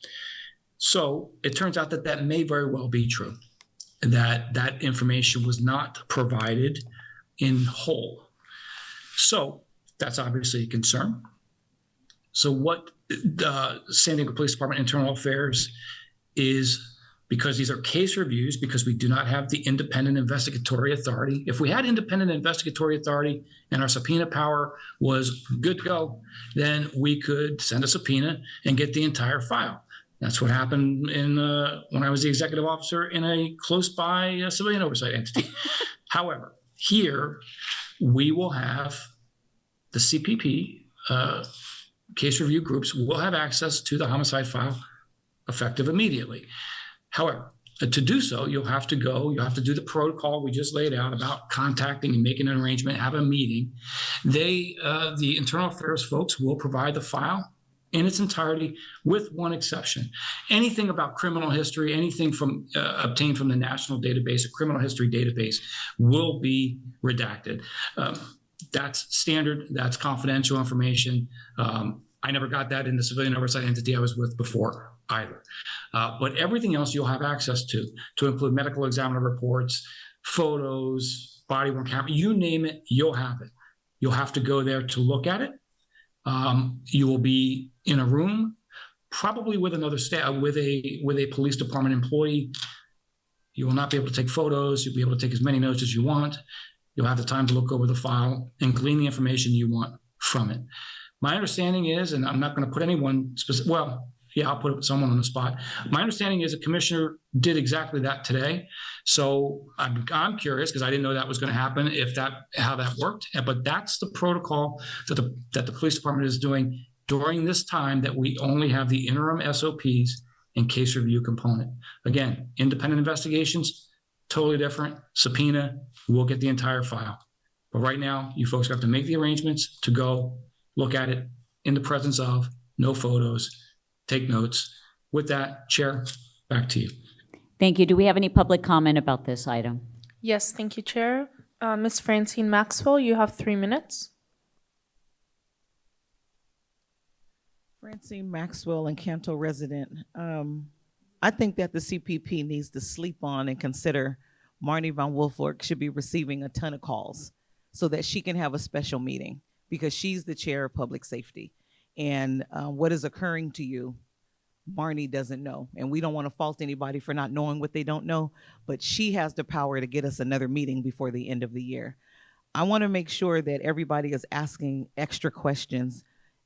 So it turns out that may very well be true, that information was not provided in whole. So that's obviously a concern. So what the San Diego Police Department Internal Affairs is, because these are case reviews, because we do not have the independent investigatory authority. If we had independent investigatory authority and our subpoena power was good to go, then we could send a subpoena and get the entire file. That's what happened when I was the executive officer in a close by civilian oversight entity. However, here we will have the CPP case review groups will have access to the homicide file effective immediately. However, to do so, you'll have to do the protocol we just laid out about contacting and making an arrangement, have a meeting. The internal affairs folks will provide the file in its entirety with one exception. Anything about criminal history, anything obtained from the national database, a criminal history database, will be redacted. That's standard, that's confidential information. I never got that in the civilian oversight entity I was with before either. But everything else you'll have access to include medical examiner reports, photos, body-worn camera, you name it, you'll have it. You'll have to go there to look at it. You will be in a room, probably with another staff, with a police department employee. You will not be able to take photos. You'll be able to take as many notes as you want. You'll have the time to look over the file and glean the information you want from it. My understanding is, and I'm not going to put anyone specific, well, Yeah, I'll put someone on the spot. My understanding is the commissioner did exactly that today. So I'm curious, because I didn't know that was going to happen, how that worked. But that's the protocol that the police department is doing during this time, that we only have the interim SOPs and case review component. Again, independent investigations, totally different. Subpoena, we'll get the entire file. But right now, you folks have to make the arrangements to go look at it in the presence of, no photos, take notes. With that, Chair, back to you. Thank you. Do we have any public comment about this item? Yes, thank you, Chair. Ms. Francine Maxwell, you have 3 minutes. Francine Maxwell and Canto resident. I think that the CPP needs to sleep on and consider Marnie Van Wolford should be receiving a ton of calls so that she can have a special meeting, because she's the chair of public safety. And what is occurring to you, Marnie doesn't know. And we don't want to fault anybody for not knowing what they don't know, but she has the power to get us another meeting before the end of the year. I want to make sure that everybody is asking extra questions.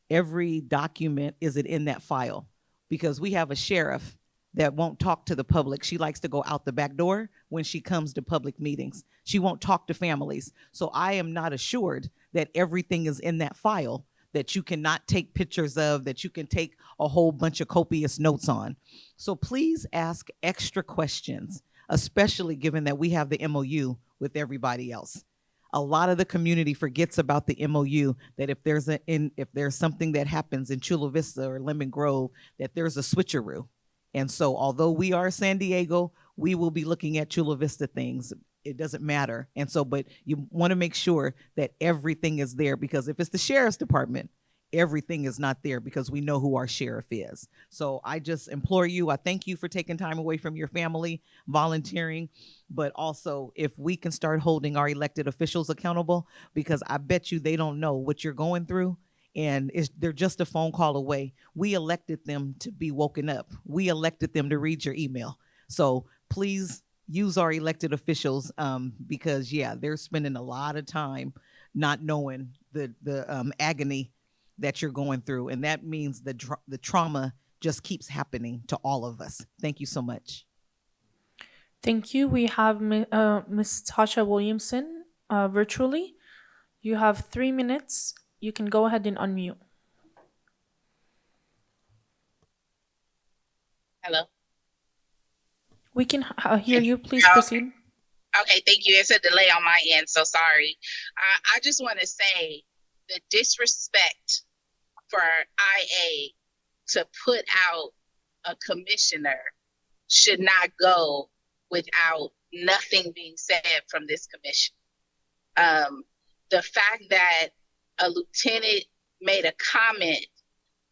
Every document, is it in that file? Because we have a sheriff that won't talk to the public. She likes to go out the back door when she comes to public meetings. She won't talk to families. So I am not assured that everything is in that file, that you cannot take pictures of, that you can take a whole bunch of copious notes on. So please ask extra questions, especially given that we have the MOU with everybody else. A lot of the community forgets about the MOU, that if there's something that happens in Chula Vista or Lemon Grove, that there's a switcheroo. And so although we are San Diego, we will be looking at Chula Vista things. It doesn't matter. And so, but you want to make sure that everything is there, because if it's the sheriff's department, everything is not there, because we know who our sheriff is. So I just implore you, I thank you for taking time away from your family, volunteering, but also if we can start holding our elected officials accountable, because I bet you they don't know what you're going through. And they're just a phone call away. We elected them to be woken up. We elected them to read your email. So please use our elected officials, because yeah, they're spending a lot of time not knowing the agony that you're going through. And that means the trauma just keeps happening to all of us. Thank you so much. Thank you. We have Ms. Tasha Williamson virtually. You have 3 minutes. You can go ahead and unmute. Hello. We can hear you. Please Okay. proceed. Okay, thank you. It's a delay on my end, so sorry. I just want to say the disrespect for IA to put out a commissioner should not go without nothing being said from this commission. The fact that a lieutenant made a comment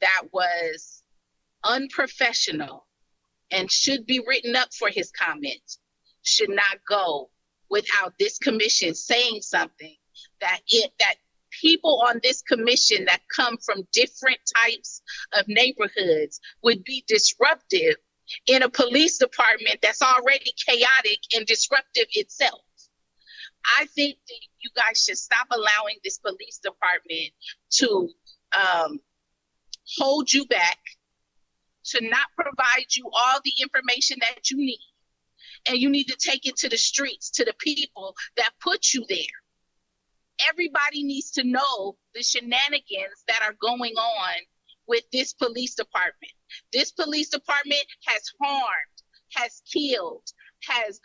that was unprofessional and should be written up for his comment should not go without this commission saying something that people on this commission that come from different types of neighborhoods would be disruptive in a police department that's already chaotic and disruptive itself. I think that you guys should stop allowing this police department to hold you back, to not provide you all the information that you need. And you need to take it to the streets, to the people that put you there. Everybody needs to know the shenanigans that are going on with this police department. This police department has harmed, has killed, has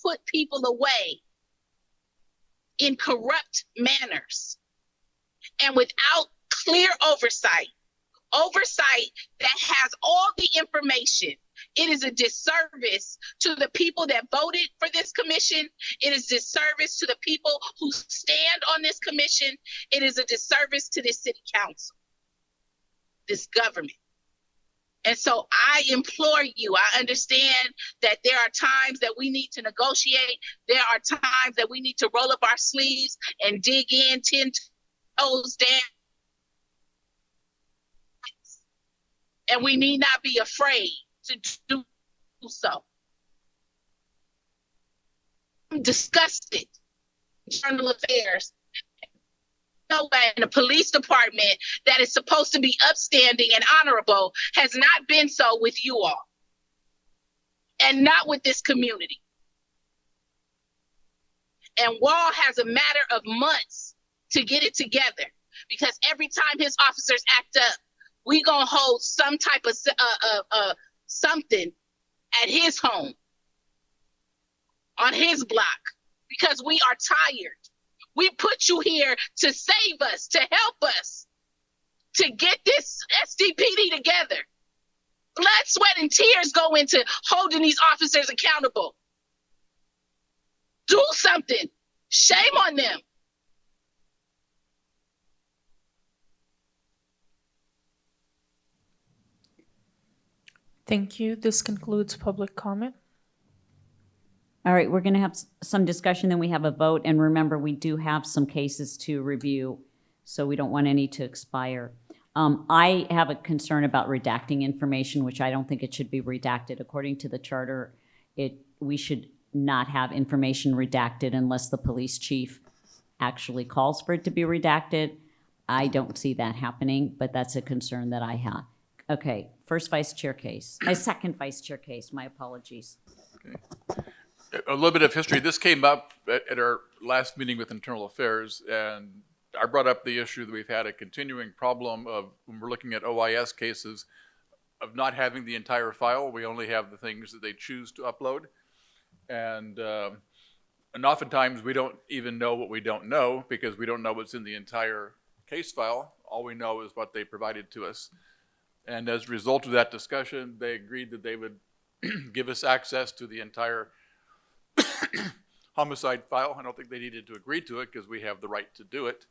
put people away in corrupt manners, and without clear oversight that has all the information. It is a disservice to the people that voted for this commission. It is a disservice to the people who stand on this commission. It is a disservice to this city council, this government. And so I implore you, I understand that there are times that we need to negotiate. There are times that we need to roll up our sleeves and dig in 10 toes down. And we need not be afraid to do so. I'm disgusted. Internal Affairs and the police department that is supposed to be upstanding and honorable has not been so with you all, and not with this community. And Wall has a matter of months to get it together, because every time his officers act up, we gonna hold some type of something at his home, on his block, because we are tired. We put you here to save us, to help us, to get this SDPD together. Blood, sweat, and tears go into holding these officers accountable. Do something. Shame on them. Thank you. This concludes public comment. All right, we're going to have some discussion, then we have a vote. And remember, we do have some cases to review, so we don't want any to expire. I have a concern about redacting information, which I don't think it should be redacted. According to the charter, we should not have information redacted unless the police chief actually calls for it to be redacted. I don't see that happening, but that's a concern that I have. Okay, second vice chair case, my apologies. Okay. A little bit of history. This came up at our last meeting with Internal Affairs, and I brought up the issue that we've had a continuing problem of, when we're looking at OIS cases, of not having the entire file. We only have the things that they choose to upload. And oftentimes we don't even know what we don't know, because we don't know what's in the entire case file. All we know is what they provided to us. And as a result of that discussion, they agreed that they would give us access to the entire homicide file. I don't think they needed to agree to it, because we have the right to do it,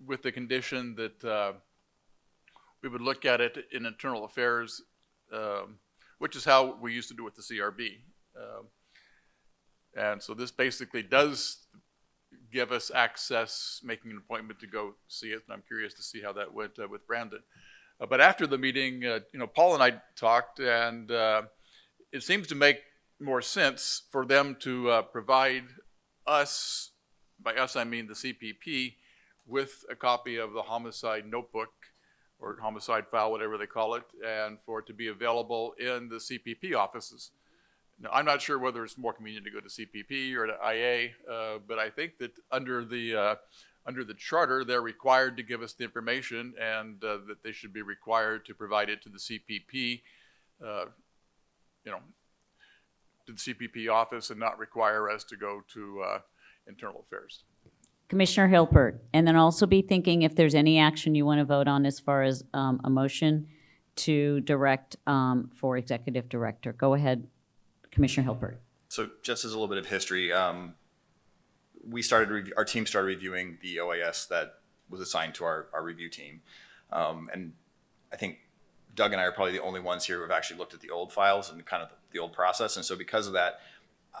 with the condition that we would look at it in Internal Affairs, which is how we used to do with the CRB. And so this basically does give us access, making an appointment to go see it, and I'm curious to see how that went with Brandon. But after the meeting, Paul and I talked, and it seems to make more sense for them to provide us, by us I mean the CPP, with a copy of the homicide notebook or homicide file, whatever they call it, and for it to be available in the CPP offices. Now, I'm not sure whether it's more convenient to go to CPP or to IA, but I think that under the charter, they're required to give us the information, and that they should be required to provide it to the CPP, to the CPP office, and not require us to go to Internal Affairs. Commissioner Hilpert, and then also be thinking if there's any action you want to vote on as far as a motion to direct for executive director. Go ahead, Commissioner Hilpert. So just as a little bit of history, our team started reviewing the OAS that was assigned to our review team. And I think Doug and I are probably the only ones here who have actually looked at the old files and kind of the old process. And so because of that,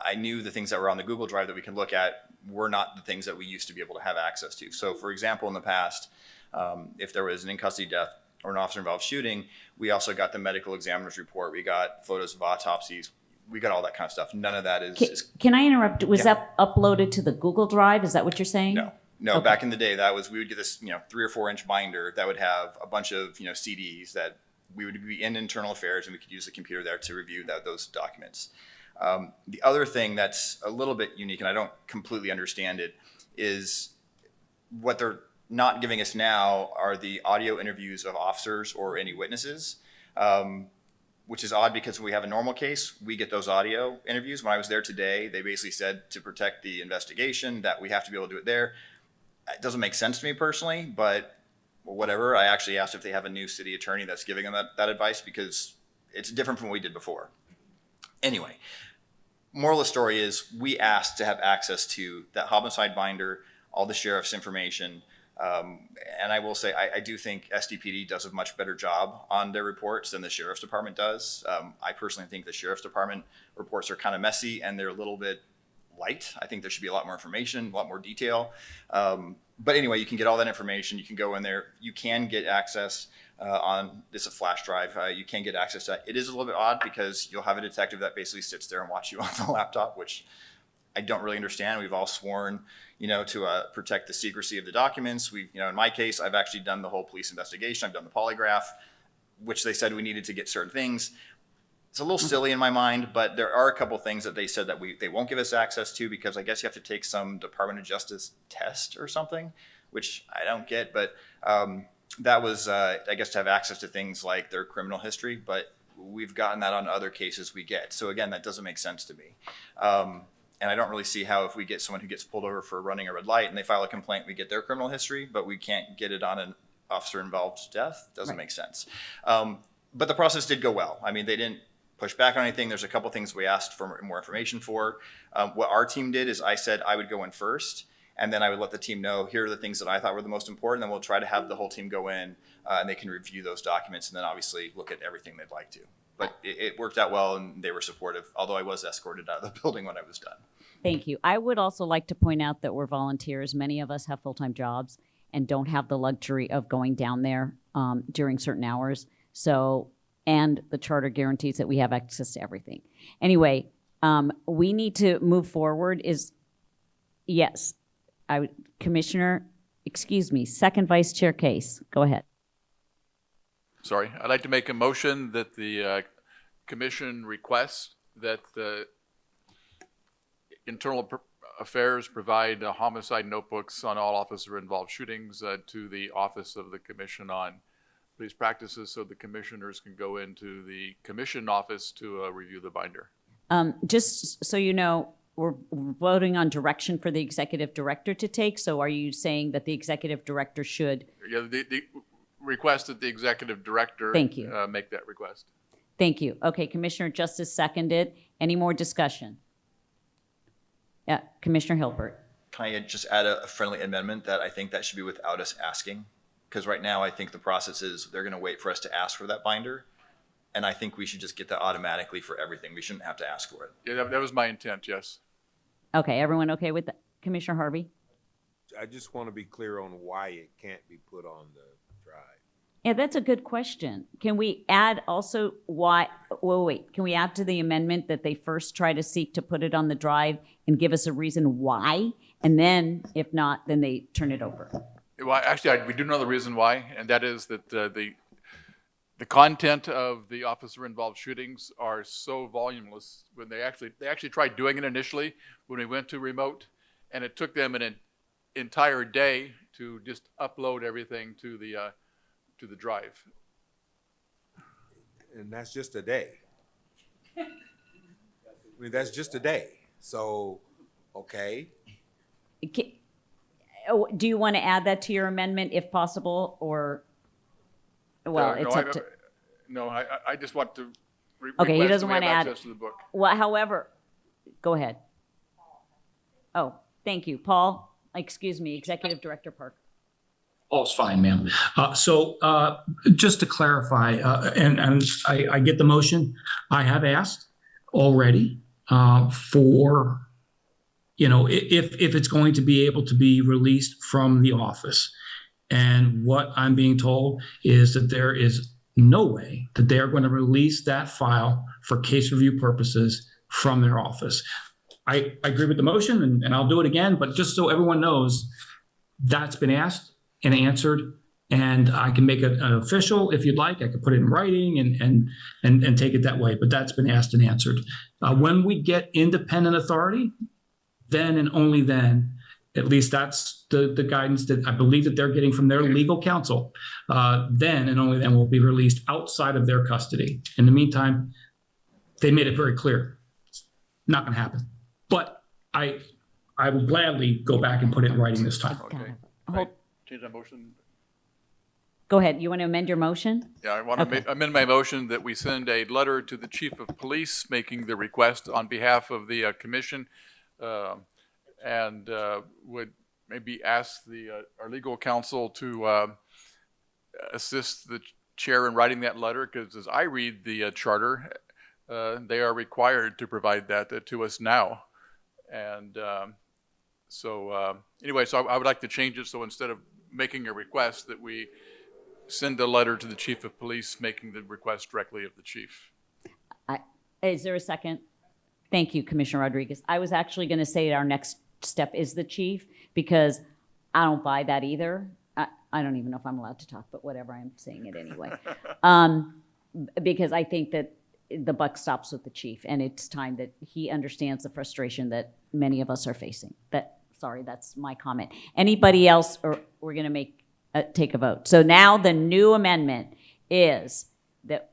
I knew the things that were on the Google Drive that we can look at were not the things that we used to be able to have access to. So for example, in the past, if there was an in-custody death or an officer-involved shooting, we also got the medical examiner's report. We got photos of autopsies. We got all that kind of stuff. None of that is... Can I interrupt? Was that uploaded to the Google Drive? Is that what you're saying? No, Okay. Back in the day, we would get this 3 or 4 inch binder that would have a bunch of CDs that we would be in Internal Affairs, and we could use the computer there to review those documents. The other thing that's a little bit unique, and I don't completely understand it, is what they're not giving us now are the audio interviews of officers or any witnesses, which is odd because when we have a normal case, we get those audio interviews. When I was there today, they basically said to protect the investigation that we have to be able to do it there. It doesn't make sense to me personally, but whatever. I actually asked if they have a new city attorney that's giving them that advice, because it's different from what we did before. Anyway, moral of the story is we asked to have access to that homicide binder, all the sheriff's information. And I will say, I do think SDPD does a much better job on their reports than the sheriff's department does. I personally think the sheriff's department reports are kind of messy, and they're a little bit light. I think there should be a lot more information, a lot more detail. But anyway, you can get all that information. You can go in there. You can get access on this a flash drive. You can get access to that. It is a little bit odd because you'll have a detective that basically sits there and watches you on the laptop, which I don't really understand. We've all sworn, to protect the secrecy of the documents. In my case, I've actually done the whole police investigation. I've done the polygraph, which they said we needed to get certain things. It's a little silly in my mind, but there are a couple things that they said that they won't give us access to because I guess you have to take some Department of Justice test or something, which I don't get. But that was, I guess, to have access to things like their criminal history. But we've gotten that on other cases we get. So again, that doesn't make sense to me. And I don't really see how if we get someone who gets pulled over for running a red light and they file a complaint, we get their criminal history, but we can't get it on an officer-involved death. Doesn't make sense. But the process did go well. I mean, they didn't push back on anything. There's a couple things we asked for more information for. What our team did is I said I would go in first, and then I would let the team know, here are the things that I thought were the most important, and we'll try to have the whole team go in, and they can review those documents, and then obviously look at everything they'd like to. But it worked out well, and they were supportive, although I was escorted out of the building when I was done. Thank you. I would also like to point out that we're volunteers. Many of us have full-time jobs and don't have the luxury of going down there during certain hours. So, and the charter guarantees that we have access to everything. Anyway, we need to move forward. Yes, Commissioner, excuse me, Second Vice Chair Case. Go ahead. Sorry, I'd like to make a motion that the commission requests that the Internal Affairs provide homicide notebooks on all officer-involved shootings to the Office of the Commission on Police Practices so the commissioners can go into the commission office to review the binder. Just so you know, we're voting on direction for the executive director to take. So are you saying that the executive director should? Yeah, the request that the executive director Thank you. Make that request. Thank you. Okay, Commissioner Justice seconded. Any more discussion? Yeah, Commissioner Hilbert. Can I just add a friendly amendment that I think that should be without us asking? Because right now I think the process is they're going to wait for us to ask for that binder. And I think we should just get that automatically for everything. We shouldn't have to ask for it. Yeah, that was my intent, yes. Okay, everyone okay with that? Commissioner Harvey? I just want to be clear on why it can't be put on the drive. Yeah, that's a good question. Can we add also why, wait, can we add to the amendment that they first try to seek to put it on the drive and give us a reason why? And then, if not, then they turn it over. Well, actually, we do know the reason why, and that is that the content of the officer-involved shootings are so voluminous. When they actually tried doing it initially when we went to remote, and it took them an entire day to just upload everything to the drive. And that's just a day. I mean, that's just a day. So, okay. Do you want to add that to your amendment if possible, or, well, it's up to. No, I just want to Okay, he doesn't want to add. access to the book. Well, however, go ahead. Oh, thank you. Paul, excuse me, Executive Director Park. Oh, it's fine, ma'am. So just to clarify, and I get the motion. I have asked already for, if it's going to be able to be released from the office. And what I'm being told is that there is no way that they are going to release that file for case review purposes from their office. I agree with the motion, and I'll do it again, but just so everyone knows, that's been asked and answered, and I can make it official if you'd like. I could put it in writing and take it that way, but that's been asked and answered. When we get independent authority, then and only then, at least that's the guidance that I believe that they're getting from their legal counsel, then and only then will be released outside of their custody. In the meantime, they made it very clear. It's not going to happen. But I will gladly go back and put it in writing this time. Okay. Change that motion. Go ahead. You want to amend your motion? Yeah, I want to amend my motion that we send a letter to the Chief of Police making the request on behalf of the commission, and would maybe ask our legal counsel to assist the chair in writing that letter, because as I read the charter, they are required to provide that to us now. And anyway, so I would like to change it, so instead of making a request, that we send a letter to the Chief of Police making the request directly of the chief. Is there a second? Thank you, Commissioner Rodriguez. I was actually going to say our next step is the chief, because I don't buy that either. I don't even know if I'm allowed to talk, but whatever, I'm saying it anyway. Because I think that the buck stops with the chief, and it's time that he understands the frustration that many of us are facing. Sorry, that's my comment. Anybody else, or we're going to take a vote. So now the new amendment is that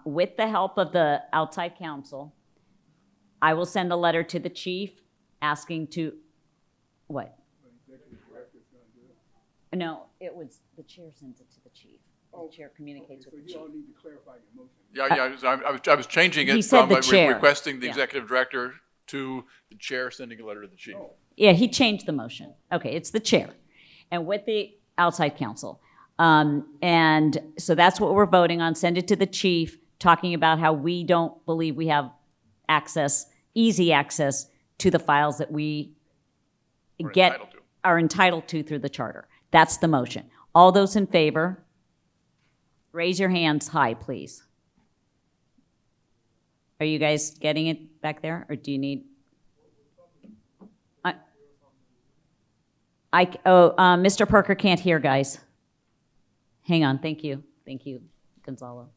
with the help of the outside counsel, I will send a letter to the chief asking to, what? No, it was, the chair sends it to the chief. The chair communicates with the chief. So you all need to clarify your motion. I was changing He it said from the chair. requesting the Yeah. executive director to the chair sending a letter to the chief. Yeah, he changed the motion. Okay, it's the chair. And with the outside counsel. And so that's what we're voting on. Send it to the chief, talking about how we don't believe we have easy access to the files that we are entitled to through the charter. That's the motion. All those in favor, raise your hands high, please. Are you guys getting it back there, or do you need? Mr. Parker can't hear, guys. Hang on, thank you, Gonzalo.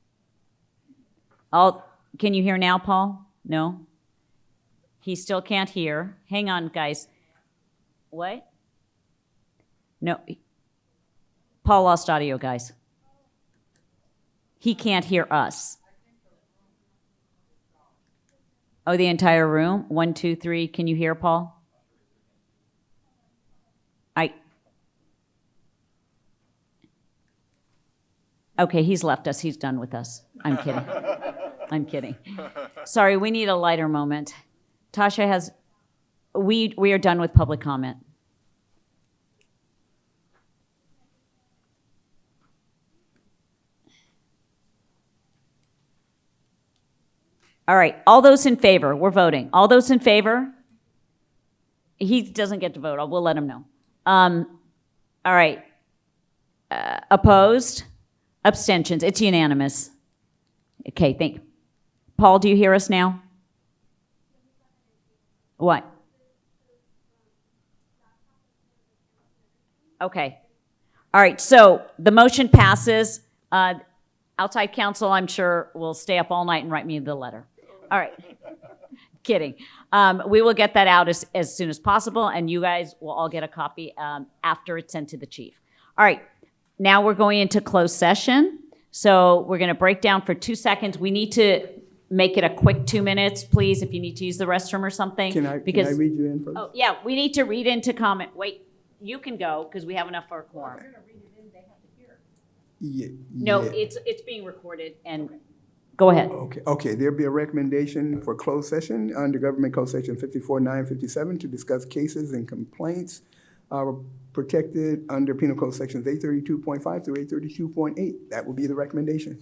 Can you hear now, Paul? No? He still can't hear. Hang on, guys. What? No. Paul lost audio, guys. He can't hear us. Oh, the entire room? 1, 2, 3. Can you hear Paul? Okay, he's left us. He's done with us. I'm kidding. I'm kidding. Sorry, we need a lighter moment. Tasha has, we are done with public comment. All right, all those in favor, we're voting. All those in favor? He doesn't get to vote. We'll let him know. All right. Opposed? Abstentions? It's unanimous. Okay, thank you. Paul, do you hear us now? What? Okay. All right, so the motion passes. Outside counsel, I'm sure, will stay up all night and write me the letter. All right. Kidding. We will get that out as soon as possible, and you guys will all get a copy after it's sent to the chief. All right. Now we're going into closed session. So we're going to break down for 2 seconds. We need to make it a quick 2 minutes, please, if you need to use the restroom or something. Can I read you in first? Oh, yeah, we need to read into comment. Wait, you can go because we have enough for a quorum. No, it's being recorded, and go ahead. Okay, there'll be a recommendation for closed session under Government Code Section 54-957 to discuss cases and complaints protected under Penal Code Sections 832.5 through 832.8. That will be the recommendation.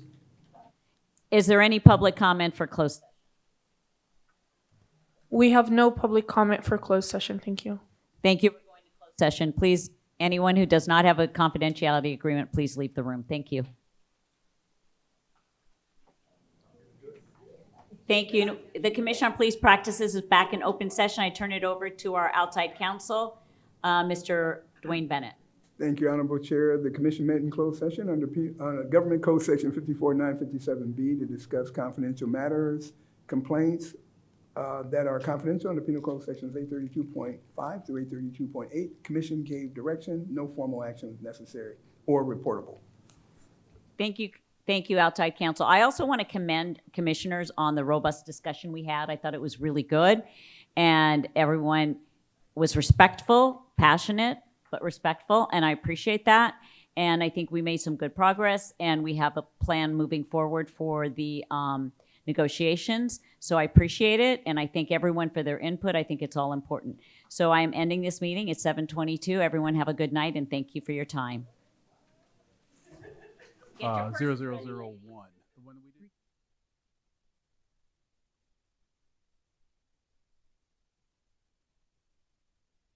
Is there any public comment for closed? We have no public comment for closed session. Thank you. Thank you for going to closed session. Please, anyone who does not have a confidentiality agreement, please leave the room. Thank you. Thank you. The Commission on Police Practices is back in open session. I turn it over to our outside counsel, Mr. Dwayne Bennett. Thank you, Honorable Chair. The Commission met in closed session under Government Code Section 54-957B to discuss confidential matters, complaints that are confidential under Penal Code Sections 832.5 through 832.8. Commission gave direction, no formal action is necessary or reportable. Thank you. Thank you, outside counsel. I also want to commend commissioners on the robust discussion we had. I thought it was really good, and everyone was respectful, passionate, but respectful, and I appreciate that. And I think we made some good progress, and we have a plan moving forward for the negotiations. So I appreciate it, and I thank everyone for their input. I think it's all important. So I am ending this meeting at 7:22. Everyone have a good night, and thank you for your time. 0001. The one we did.